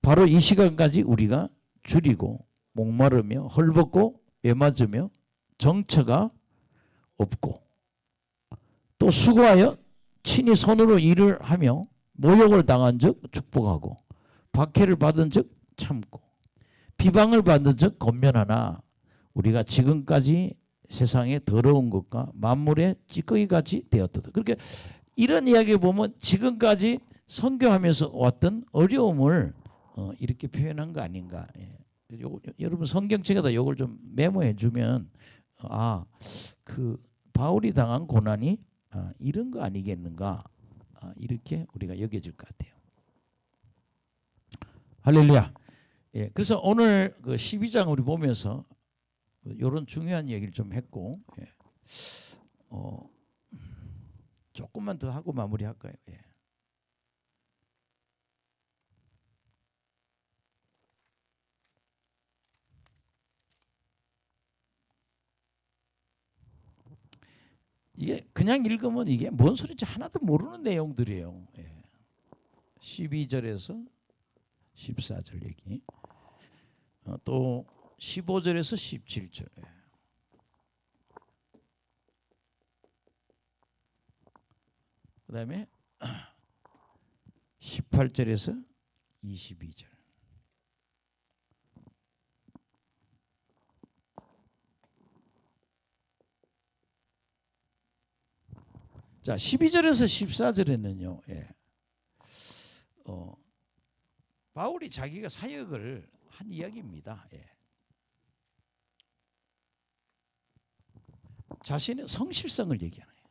바로 이 시간까지 우리가 줄이고 목마르며 헐벗고 애맞으며 정처가 없고 또 수고하여 친히 손으로 일을 하며 모욕을 당한 적 축복하고 박해를 받은 적 참고 비방을 받은 적 권면하나 우리가 지금까지 세상의 더러운 것과 만물의 찌꺼기같이 되었도다. 그렇게 이런 이야기를 보면 지금까지 선교하면서 왔던 어려움을 이렇게 표현한 거 아닌가. 여러분 성경책에다 이걸 좀 메모해 주면 그 바울이 당한 고난이 이런 거 아니겠는가 이렇게 우리가 여겨질 것 같아요. 할렐루야. 그래서 오늘 그 12장 우리 보면서 이런 중요한 얘기를 좀 했고 조금만 더 하고 마무리할까요? 이게 그냥 읽으면 이게 뭔 소리인지 하나도 모르는 내용들이에요. 12절에서 14절 얘기 또 15절에서 17절 그 다음에 18절에서 22절 자 12절에서 14절에는요 바울이 자기가 사역을 한 이야기입니다. 자신의 성실성을 얘기하는 거예요.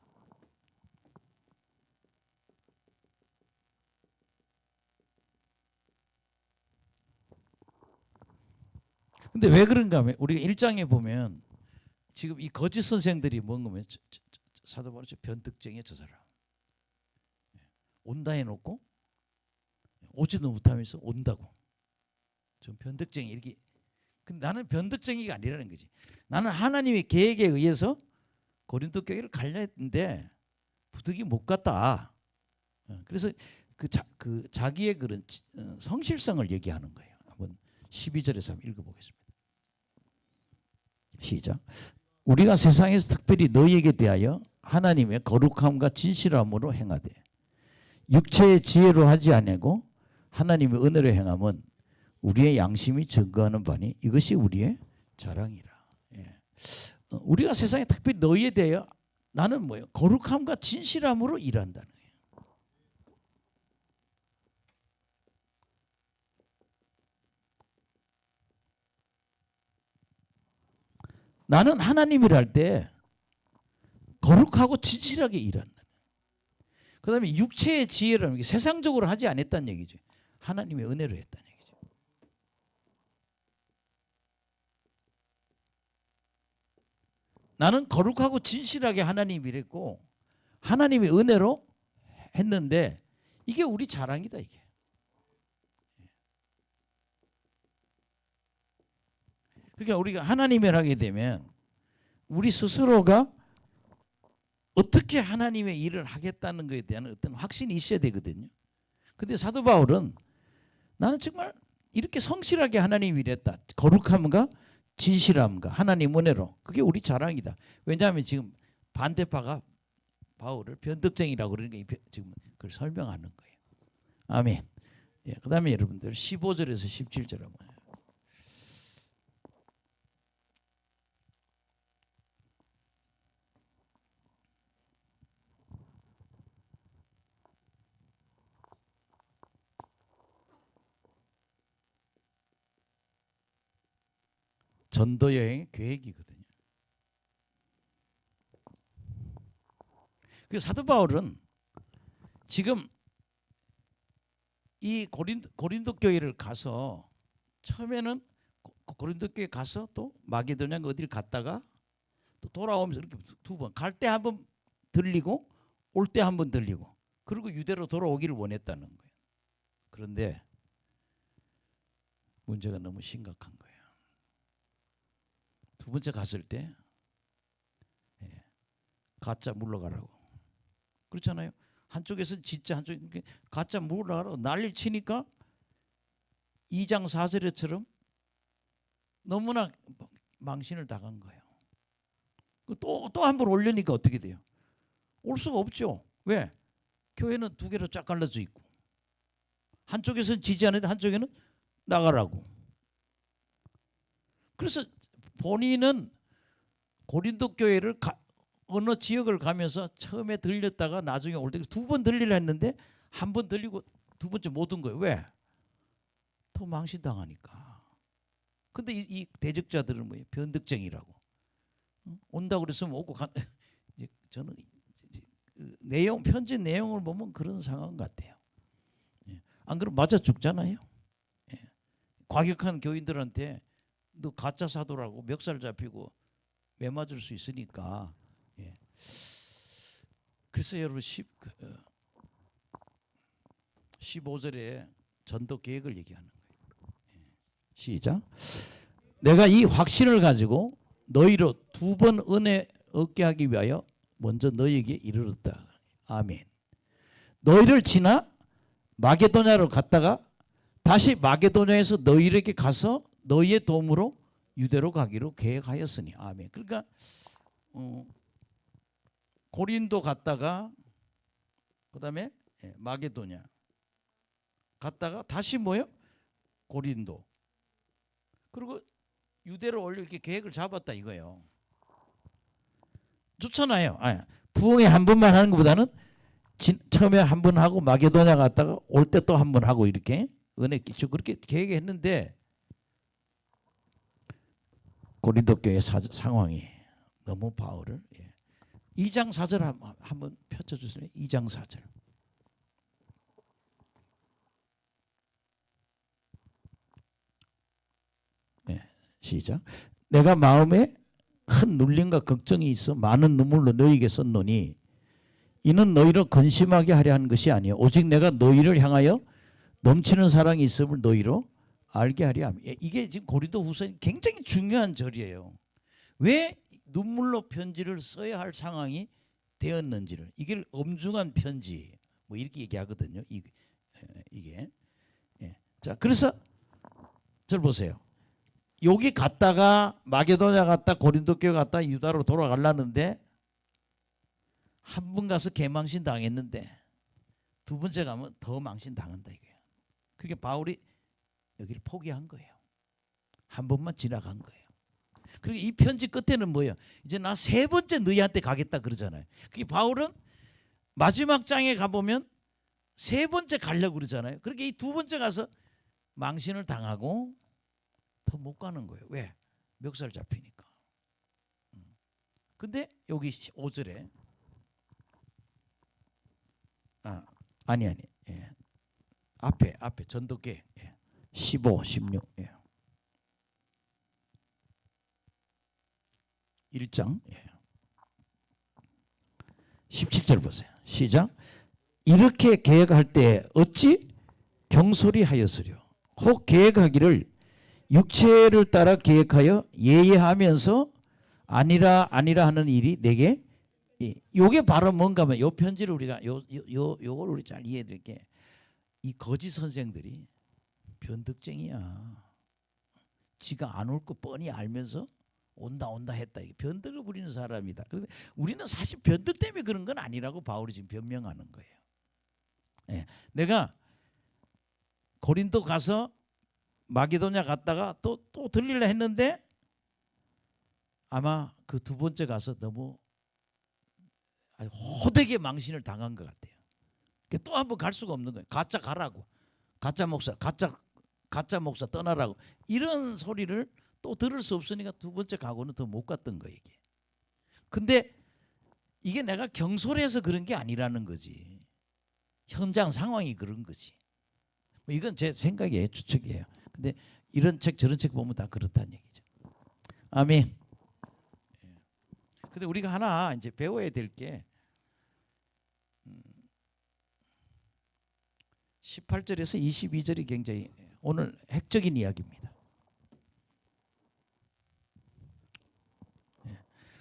근데 왜 그런가 하면 우리가 1장에 보면 지금 이 거짓 선생들이 뭔가 사도 바울이 변덕쟁이야 저 사람. 온다 해놓고 오지도 못하면서 온다고. 좀 변덕쟁이 이렇게. 근데 나는 변덕쟁이가 아니라는 거지. 나는 하나님의 계획에 의해서 고린도 교회를 가려 했는데 부득이 못 갔다. 그래서 자기의 그런 성실성을 얘기하는 거예요. 한번 12절에서 한번 읽어보겠습니다. 시작. 우리가 세상에서 특별히 너희에게 대하여 하나님의 거룩함과 진실함으로 행하되 육체의 지혜로 하지 아니고 하나님의 은혜로 행함은 우리의 양심이 증거하는 바니 이것이 우리의 자랑이라. 우리가 세상에 특별히 너희에 대하여 나는 뭐예요? 거룩함과 진실함으로 일한다는 거예요. 나는 하나님이라 할 때 거룩하고 진실하게 일한다. 그다음에 육체의 지혜를 세상적으로 하지 않았다는 얘기죠. 하나님의 은혜로 했다는 얘기죠. 나는 거룩하고 진실하게 하나님 일했고 하나님의 은혜로 했는데 이게 우리 자랑이다 이게. 그러니까 우리가 하나님을 하게 되면 우리 스스로가 어떻게 하나님의 일을 하겠다는 것에 대한 어떤 확신이 있어야 되거든요. 근데 사도 바울은 나는 정말 이렇게 성실하게 하나님 일했다. 거룩함과 진실함과 하나님 은혜로. 그게 우리 자랑이다. 왜냐하면 지금 반대파가 바울을 변덕쟁이라고 그러니까 지금 그걸 설명하는 거예요. 아멘. 예, 그다음에 여러분들 15절에서 17절 한번. 전도 여행의 계획이거든요. 그 사도 바울은 지금 이 고린도 교회를 가서 처음에는 고린도 교회 가서 또 마게도냐 어디를 갔다가 또 돌아오면서 이렇게 두 번 갈 때 한 번 들리고 올 때 한 번 들리고 그리고 유대로 돌아오기를 원했다는 거예요. 그런데 문제가 너무 심각한 거예요. 두 번째 갔을 때 가짜 물러가라고 그렇잖아요. 한쪽에서 진짜 한쪽 가짜 물러가라고 난리를 치니까 2장 4절에처럼 너무나 망신을 당한 거예요. 또 한 번 올려니까 어떻게 돼요? 올 수가 없죠. 왜? 교회는 두 개로 쫙 갈라져 있고 한쪽에서는 지지하는데 한쪽에는 나가라고. 그래서 본인은 고린도 교회를 어느 지역을 가면서 처음에 들렸다가 나중에 올 때 두 번 들리려 했는데 한 번 들리고 두 번째 못 온 거예요. 왜? 더 망신당하니까. 근데 이 대적자들은 뭐예요? 변덕쟁이라고. 온다고 그랬으면 오고 이제 저는 내용 편지 내용을 보면 그런 상황 같아요. 안 그러면 맞아 죽잖아요. 과격한 교인들한테 너 가짜 사도라고 멱살 잡히고 매 맞을 수 있으니까. 그래서 여러분 15절에 전도 계획을 얘기하는 거예요. 시작. 내가 이 확신을 가지고 너희로 두 번 은혜 얻게 하기 위하여 먼저 너희에게 이르렀다. 아멘. 너희를 지나 마게도냐로 갔다가 다시 마게도냐에서 너희에게 가서 너희의 도움으로 유대로 가기로 계획하였으니. 아멘. 그러니까 고린도 갔다가 그다음에 마게도냐 갔다가 다시 뭐요? 고린도. 그리고 유대로 올려 이렇게 계획을 잡았다 이거예요. 좋잖아요. 부흥회 한 번만 하는 것보다는 처음에 한 번 하고 마게도냐 갔다가 올 때 또 한 번 하고 이렇게 은혜 끼쳐 그렇게 계획했는데 고린도 교회 상황이 너무 바울을 2장 4절 한번 펼쳐주세요. 2장 4절. 시작. 내가 마음에 큰 눌림과 걱정이 있어 많은 눈물로 너희에게 썼노니 이는 너희로 근심하게 하려 하는 것이 아니요 오직 내가 너희를 향하여 넘치는 사랑이 있음을 너희로 알게 하려 함. 이게 지금 고린도후서 굉장히 중요한 절이에요. 왜 눈물로 편지를 써야 할 상황이 되었는지를 이게 엄중한 편지 뭐 이렇게 얘기하거든요. 이게 자 그래서 절 보세요. 여기 갔다가 마게도냐 갔다 고린도 교회 갔다 유다로 돌아가려는데 한 번 가서 개망신 당했는데 두 번째 가면 더 망신 당한다 이거예요. 그게 바울이 여기를 포기한 거예요. 한 번만 지나간 거예요. 그리고 이 편지 끝에는 뭐예요? 이제 나 세 번째 너희한테 가겠다 그러잖아요. 그게 바울은 마지막 장에 가보면 세 번째 가려고 그러잖아요. 그렇게 이 두 번째 가서 망신을 당하고 더 못 가는 거예요. 왜? 멱살 잡히니까. 근데 여기 5절에 아니. 예. 앞에 전도계 15, 16. 1장 17절 보세요. 시작. 이렇게 계획할 때 어찌 경솔히 하였으려. 혹 계획하기를 육체를 따라 계획하여 예예하면서 아니라 하는 일이 내게 요게 바로 뭔가 하면 요 편지를 우리가 요걸 우리 잘 이해해 드릴게. 이 거짓 선생들이 변덕쟁이야. 지가 안 올 거 뻔히 알면서 온다 했다. 변덕을 부리는 사람이다. 그런데 우리는 사실 변덕 때문에 그런 건 아니라고 바울이 지금 변명하는 거예요. 예. 내가 고린도 가서 마게도냐 갔다가 또 들리려 했는데 아마 그 두 번째 가서 너무 호되게 망신을 당한 것 같아요. 또 한 번 갈 수가 없는 거예요. 가짜 가라고. 가짜 목사 떠나라고. 이런 소리를 또 들을 수 없으니까 두 번째 가고는 더 못 갔던 거예요. 이게. 근데 이게 내가 경솔해서 그런 게 아니라는 거지. 현장 상황이 그런 거지. 이건 제 생각이에요. 추측이에요. 근데 이런 책 저런 책 보면 다 그렇다는 얘기죠. 아멘. 근데 우리가 하나 이제 배워야 될 게 18절에서 22절이 굉장히 오늘 핵적인 이야기입니다.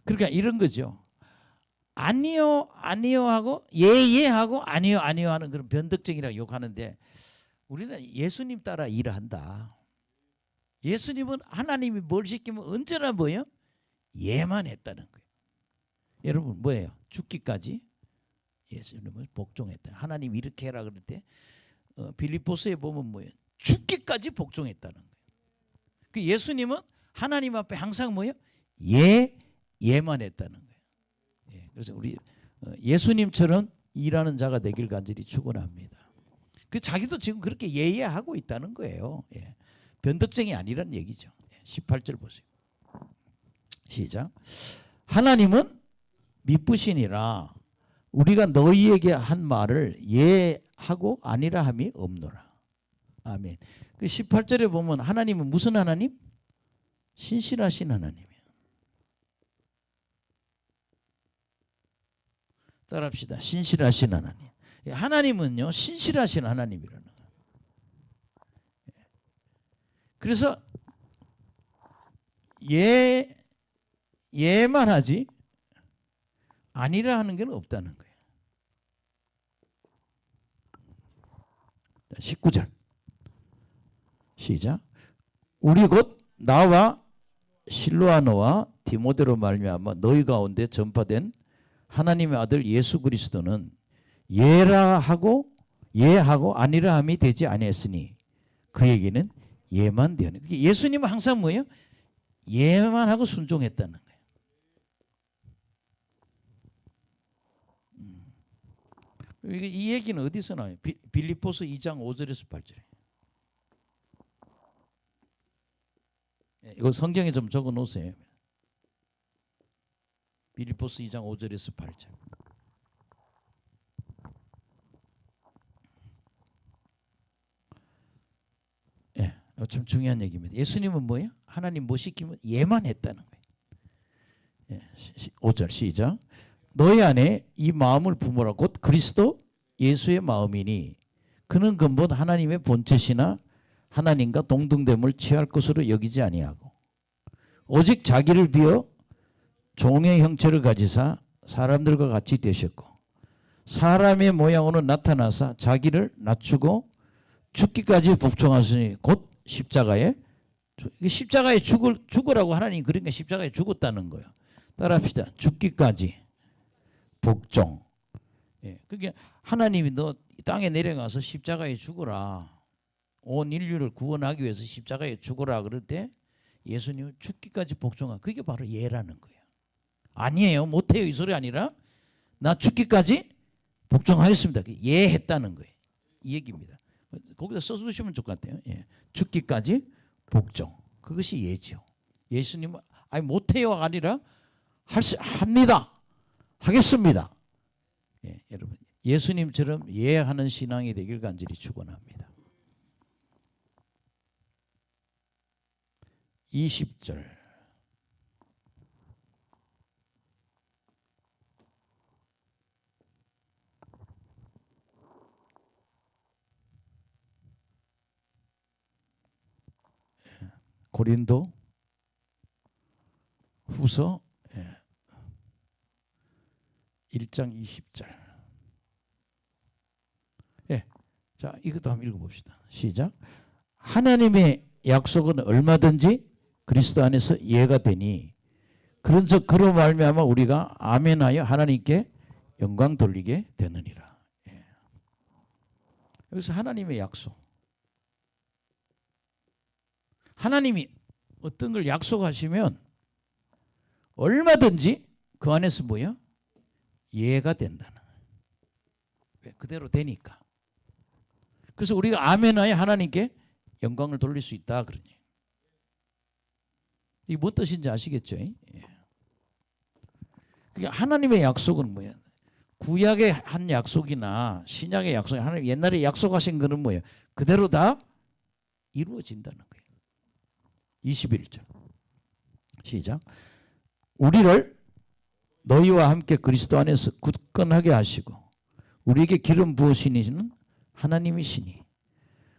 그러니까 이런 거죠. 아니요 하고 예 하고 아니요 하는 그런 변덕쟁이라고 욕하는데 우리는 예수님 따라 일을 한다. 예수님은 하나님이 뭘 시키면 언제나 뭐예요? 예만 했다는 거예요. 여러분 뭐예요? 죽기까지 예수님은 복종했다. 하나님 이렇게 해라 그럴 때 빌립보서에 보면 뭐예요? 죽기까지 복종했다는 거예요. 그 예수님은 하나님 앞에 항상 뭐예요? 예만 했다는 거예요. 예, 그래서 우리 예수님처럼 일하는 자가 되길 간절히 축원합니다. 그 자기도 지금 그렇게 예하고 있다는 거예요. 예. 변덕쟁이 아니라는 얘기죠. 18절 보세요. 시작. 하나님은 미쁘시니라 우리가 너희에게 한 말을 예하고 아니라 함이 없노라. 아멘. 그 18절에 보면 하나님은 무슨 하나님? 신실하신 하나님이에요. 따라합시다. 신실하신 하나님. 하나님은요 신실하신 하나님이라는 거예요. 그래서 예만 하지 아니라 하는 게 없다는 거예요. 19절 시작. 우리 곧 나와 실로아노와 디모데로 말미암아 너희 가운데 전파된 하나님의 아들 예수 그리스도는 예하고 아니라 함이 되지 아니했으니 그에게는 예만 되는. 예수님은 항상 뭐예요? 예만 하고 순종했다는 거예요. 이 얘기는 어디서 나와요? 빌립보서 2장 5절에서 8절에. 이거 성경에 좀 적어 놓으세요. 빌립보서 2장 5절에서 8절. 예, 참 중요한 얘기입니다. 예수님은 뭐예요? 하나님 뭐 시키면 예만 했다는 거예요. 예, 5절 시작. 너희 안에 이 마음을 품으라. 곧 그리스도 예수의 마음이니 그는 근본 하나님의 본체시나 하나님과 동등됨을 취할 것으로 여기지 아니하고 오직 자기를 비어 종의 형체를 가지사 사람들과 같이 되셨고 사람의 모양으로 나타나사 자기를 낮추고 죽기까지 복종하시니 곧 십자가에 죽으라고 하나님 그러니까 십자가에 죽었다는 거예요. 따라합시다. 죽기까지 복종. 예, 그게 하나님이 너 땅에 내려가서 십자가에 죽어라. 온 인류를 구원하기 위해서 십자가에 죽어라 그럴 때 예수님은 죽기까지 복종한 그게 바로 예라는 거예요. 아니에요. 못해요. 이 소리 아니라 나 죽기까지 복종하겠습니다. 예했다는 거예요. 이 얘기입니다. 거기다 써주시면 좋을 것 같아요. 예. 죽기까지 복종. 그것이 예죠. 예수님은 아니 못해요가 아니라 합니다. 하겠습니다. 예, 여러분 예수님처럼 예하는 신앙이 되길 간절히 축원합니다. 20절 고린도 후서 1장 20절. 자, 이것도 한번 읽어봅시다. 시작. 하나님의 약속은 얼마든지 그리스도 안에서 예가 되니 그런즉 그로 말미암아 우리가 아멘하여 하나님께 영광 돌리게 되느니라. 여기서 하나님의 약속. 하나님이 어떤 걸 약속하시면 얼마든지 그 안에서 뭐야? 예가 된다는 거예요. 왜? 그대로 되니까. 그래서 우리가 아멘하여 하나님께 영광을 돌릴 수 있다 그러니. 이게 무슨 뜻인지 아시겠죠? 그러니까 하나님의 약속은 뭐야? 구약의 한 약속이나 신약의 약속, 하나님 옛날에 약속하신 거는 뭐예요? 그대로 다 이루어진다는 거예요. 21절 시작. 우리를 너희와 함께 그리스도 안에서 굳건하게 하시고 우리에게 기름 부으시는 하나님이시니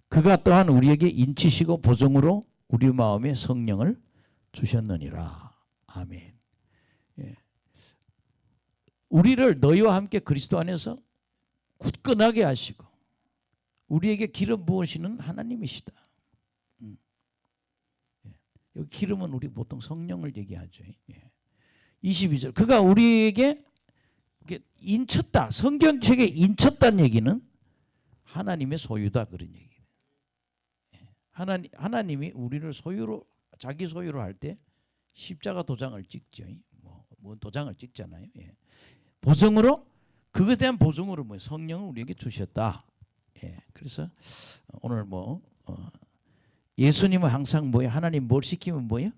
그가 또한 우리에게 인치시고 보증으로 우리 마음에 성령을 주셨느니라. 아멘. 우리를 너희와 함께 그리스도 안에서 굳건하게 하시고 우리에게 기름 부으시는 하나님이시다. 여기 기름은 우리 보통 성령을 얘기하죠. 22절 그가 우리에게 인쳤다. 성경책에 인쳤다는 얘기는 하나님의 소유다 그런 얘기예요. 하나님이 우리를 소유로 자기 소유로 할 때 십자가 도장을 찍죠. 뭐 도장을 찍잖아요. 보증으로 그것에 대한 보증으로 뭐 성령을 우리에게 주셨다. 그래서 오늘 예수님은 항상 뭐예요? 하나님 뭘 시키면 뭐예요?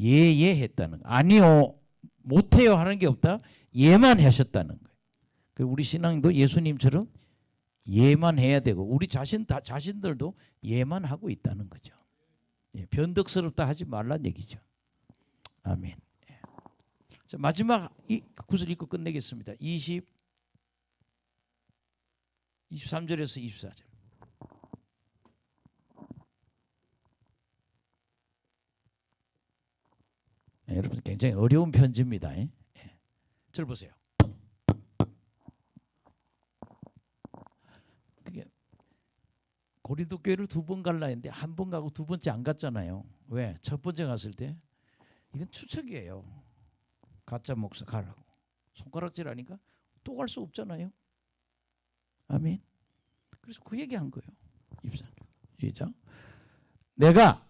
예 했다는 거. 아니요 못해요 하는 게 없다. 예만 하셨다는 거예요. 우리 신앙도 예수님처럼 예만 해야 되고 우리 자신들도 예만 하고 있다는 거죠. 변덕스럽다 하지 말란 얘기죠. 아멘. 자, 마지막 이 구절 읽고 끝내겠습니다. 23절에서 24절. 여러분 굉장히 어려운 편지입니다. 절 보세요. 고린도 교회를 2번 갈라 했는데 한 번 가고 2번째 안 갔잖아요. 왜? 첫 번째 갔을 때 이건 추측이에요. 가짜 목사 가라고 손가락질 하니까 또 갈 수 없잖아요. 아멘. 그래서 그 얘기한 거예요. 시작. 내가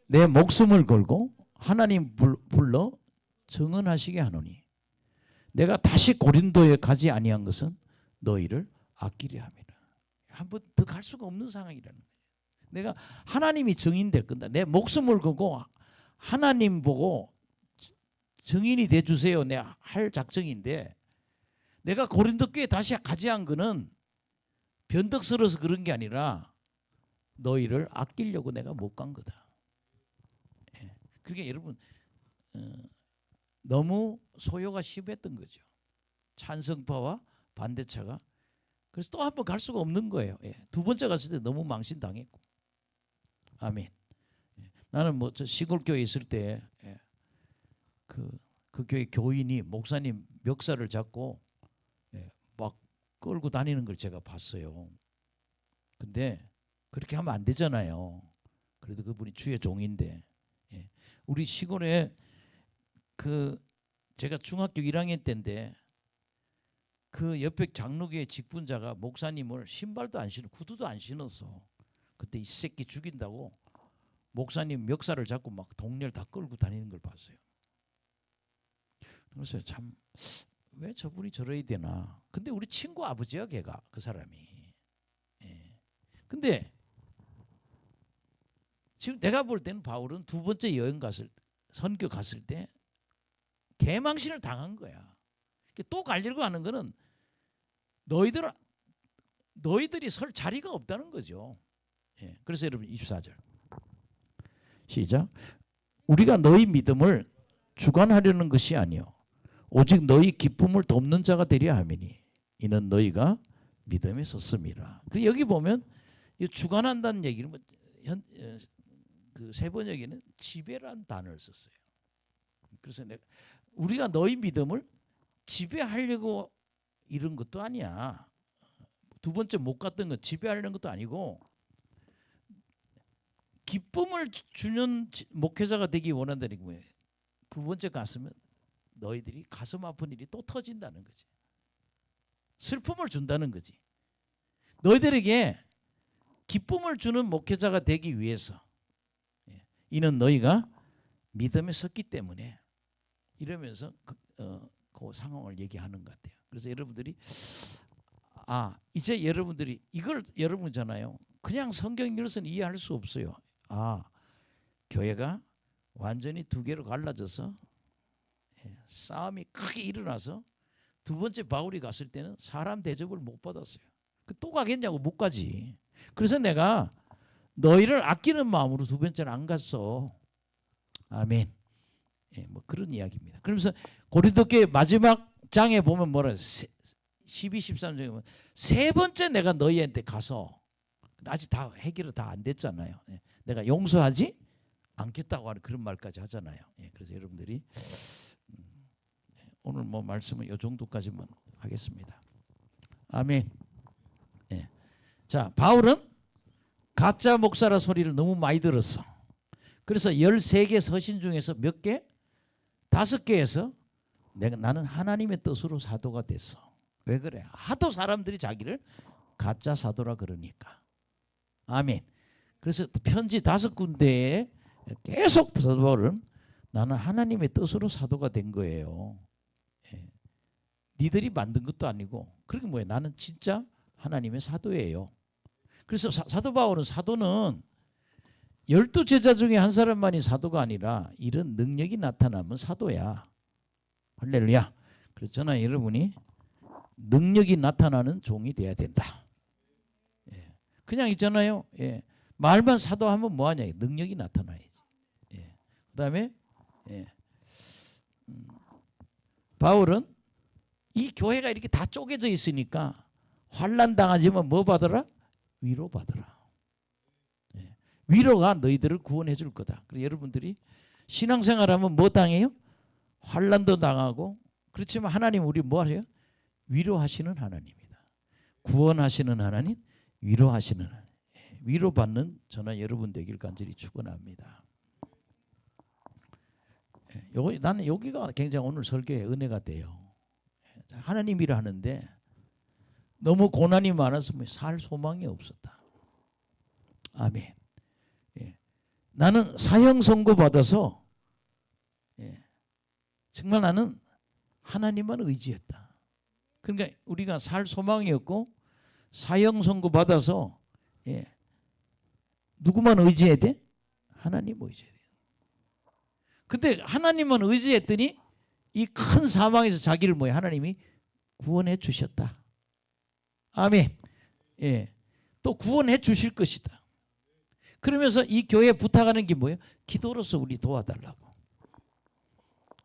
내 목숨을 걸고 하나님 불러 증언하시게 하노니 내가 다시 고린도에 가지 아니한 것은 너희를 아끼려 함이라. 한 번 더 갈 수가 없는 상황이라는 거예요. 내가 하나님이 증인될 건다. 내 목숨을 걸고 하나님 보고 증인이 돼 주세요. 내가 할 작정인데 내가 고린도 교회 다시 가지 않은 거는 변덕스러워서 그런 게 아니라 너희를 아끼려고 내가 못 간 거다. 그러니까 여러분 너무 소요가 심했던 거죠. 찬성파와 반대차가. 그래서 또 한 번 갈 수가 없는 거예요. 2번째 갔을 때 너무 망신당했고. 아멘. 나는 저 시골 교회 있을 때 그 교회 교인이 목사님 멱살을 잡고 막 끌고 다니는 걸 제가 봤어요. 근데 그렇게 하면 안 되잖아요. 그래도 그분이 주의 종인데 우리 시골에 제가 중학교 1학년 때인데 그 옆에 장로교회 직분자가 목사님을 신발도 안 신고 구두도 안 신었어. 그때 이 새끼 죽인다고 목사님 멱살을 잡고 막 동네를 다 끌고 다니는 걸 봤어요. 그래서 참 왜 저분이 저래야 되나. 근데 우리 친구 아버지야 걔가 그 사람이. 근데 지금 내가 볼 때는 바울은 2번째 여행 선교 갔을 때 개망신을 당한 거야. 또 가려고 하는 거는 너희들이 설 자리가 없다는 거죠. 예. 그래서 여러분 24절 시작. 우리가 너희 믿음을 주관하려는 것이 아니요 오직 너희 기쁨을 돕는 자가 되려 함이니 이는 너희가 믿음에 섰음이라. 여기 보면 이 주관한다는 얘기는 그 세번역에는 지배라는 단어를 썼어요. 그래서 우리가 너희 믿음을 지배하려고 이런 것도 아니야. 두 번째 못 갔던 건 지배하려는 것도 아니고 기쁨을 주는 목회자가 되기 원한다는 거예요. 두 번째 갔으면 너희들이 가슴 아픈 일이 또 터진다는 거지. 슬픔을 준다는 거지. 너희들에게 기쁨을 주는 목회자가 되기 위해서 이는 너희가 믿음에 섰기 때문에 이러면서 그 상황을 얘기하는 것 같아요. 그래서 여러분들이 이제 여러분들이 이걸 여러분잖아요. 그냥 성경 읽어서는 이해할 수 없어요. 교회가 완전히 두 개로 갈라져서 싸움이 크게 일어나서 두 번째 바울이 갔을 때는 사람 대접을 못 받았어요. 또 가겠냐고 못 가지. 그래서 내가 너희를 아끼는 마음으로 두 번째는 안 갔어. 아멘. 뭐 그런 이야기입니다. 그러면서 고린도교회 마지막 장에 보면 뭐라 12, 13장에 보면 세 번째 내가 너희한테 가서 아직 다 해결이 다 안 됐잖아요. 내가 용서하지 않겠다고 하는 그런 말까지 하잖아요. 그래서 여러분들이 오늘 뭐 말씀은 이 정도까지만 하겠습니다. 아멘. 자, 바울은 가짜 목사라 소리를 너무 많이 들었어. 그래서 13개 서신 중에서 몇 개? 5개에서 나는 하나님의 뜻으로 사도가 됐어. 왜 그래? 하도 사람들이 자기를 가짜 사도라 그러니까. 아멘. 그래서 편지 5군데에 계속 사도 바울은 나는 하나님의 뜻으로 사도가 된 거예요. 니들이 만든 것도 아니고 그게 뭐예요? 나는 진짜 하나님의 사도예요. 그래서 사도 바울은 사도는 12제자 중에 한 사람만이 사도가 아니라 이런 능력이 나타나면 사도야. 할렐루야. 그래서 저는 여러분이 능력이 나타나는 종이 돼야 된다. 그냥 있잖아요. 말만 사도하면 뭐하냐. 능력이 나타나야지. 그 다음에 바울은 이 교회가 이렇게 다 쪼개져 있으니까 환난 당하지만 뭐 받으라? 위로 받으라. 위로가 너희들을 구원해 줄 거다. 그래서 여러분들이 신앙생활하면 뭐 당해요? 환난도 당하고 그렇지만 하나님 우리 뭐 하세요? 위로하시는 하나님이다. 구원하시는 하나님, 위로하시는 하나님. 위로받는 저는 여러분 되길 간절히 축원합니다. 나는 여기가 굉장히 오늘 설교의 은혜가 돼요. 하나님이라 하는데 너무 고난이 많아서 살 소망이 없었다. 아멘. 나는 사형 선고 받아서 정말 나는 하나님만 의지했다. 그러니까 우리가 살 소망이 없고 사형 선고 받아서 누구만 의지해야 돼? 하나님 의지해야 돼. 근데 하나님만 의지했더니 이 큰 사망에서 자기를 하나님이 구원해 주셨다. 아멘. 또 구원해 주실 것이다. 그러면서 이 교회에 부탁하는 게 뭐예요? 기도로서 우리 도와달라고.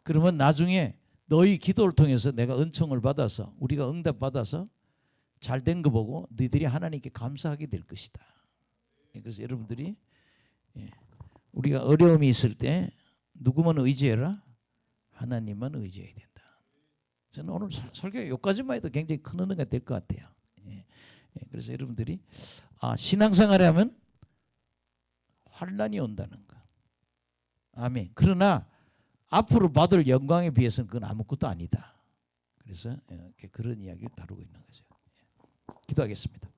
그러면 나중에 너희 기도를 통해서 내가 은총을 받아서 우리가 응답 받아서 잘된 거 보고 너희들이 하나님께 감사하게 될 것이다. 그래서 여러분들이 우리가 어려움이 있을 때 누구만 의지해라? 하나님만 의지해야 된다. 저는 오늘 설교 여기까지만 해도 굉장히 큰 은혜가 될 것 같아요. 그래서 여러분들이 신앙생활을 하면 환난이 온다는 거. 아멘. 그러나 앞으로 받을 영광에 비해서는 그건 아무것도 아니다. 그래서 그런 이야기를 다루고 있는 거죠. 기도하겠습니다.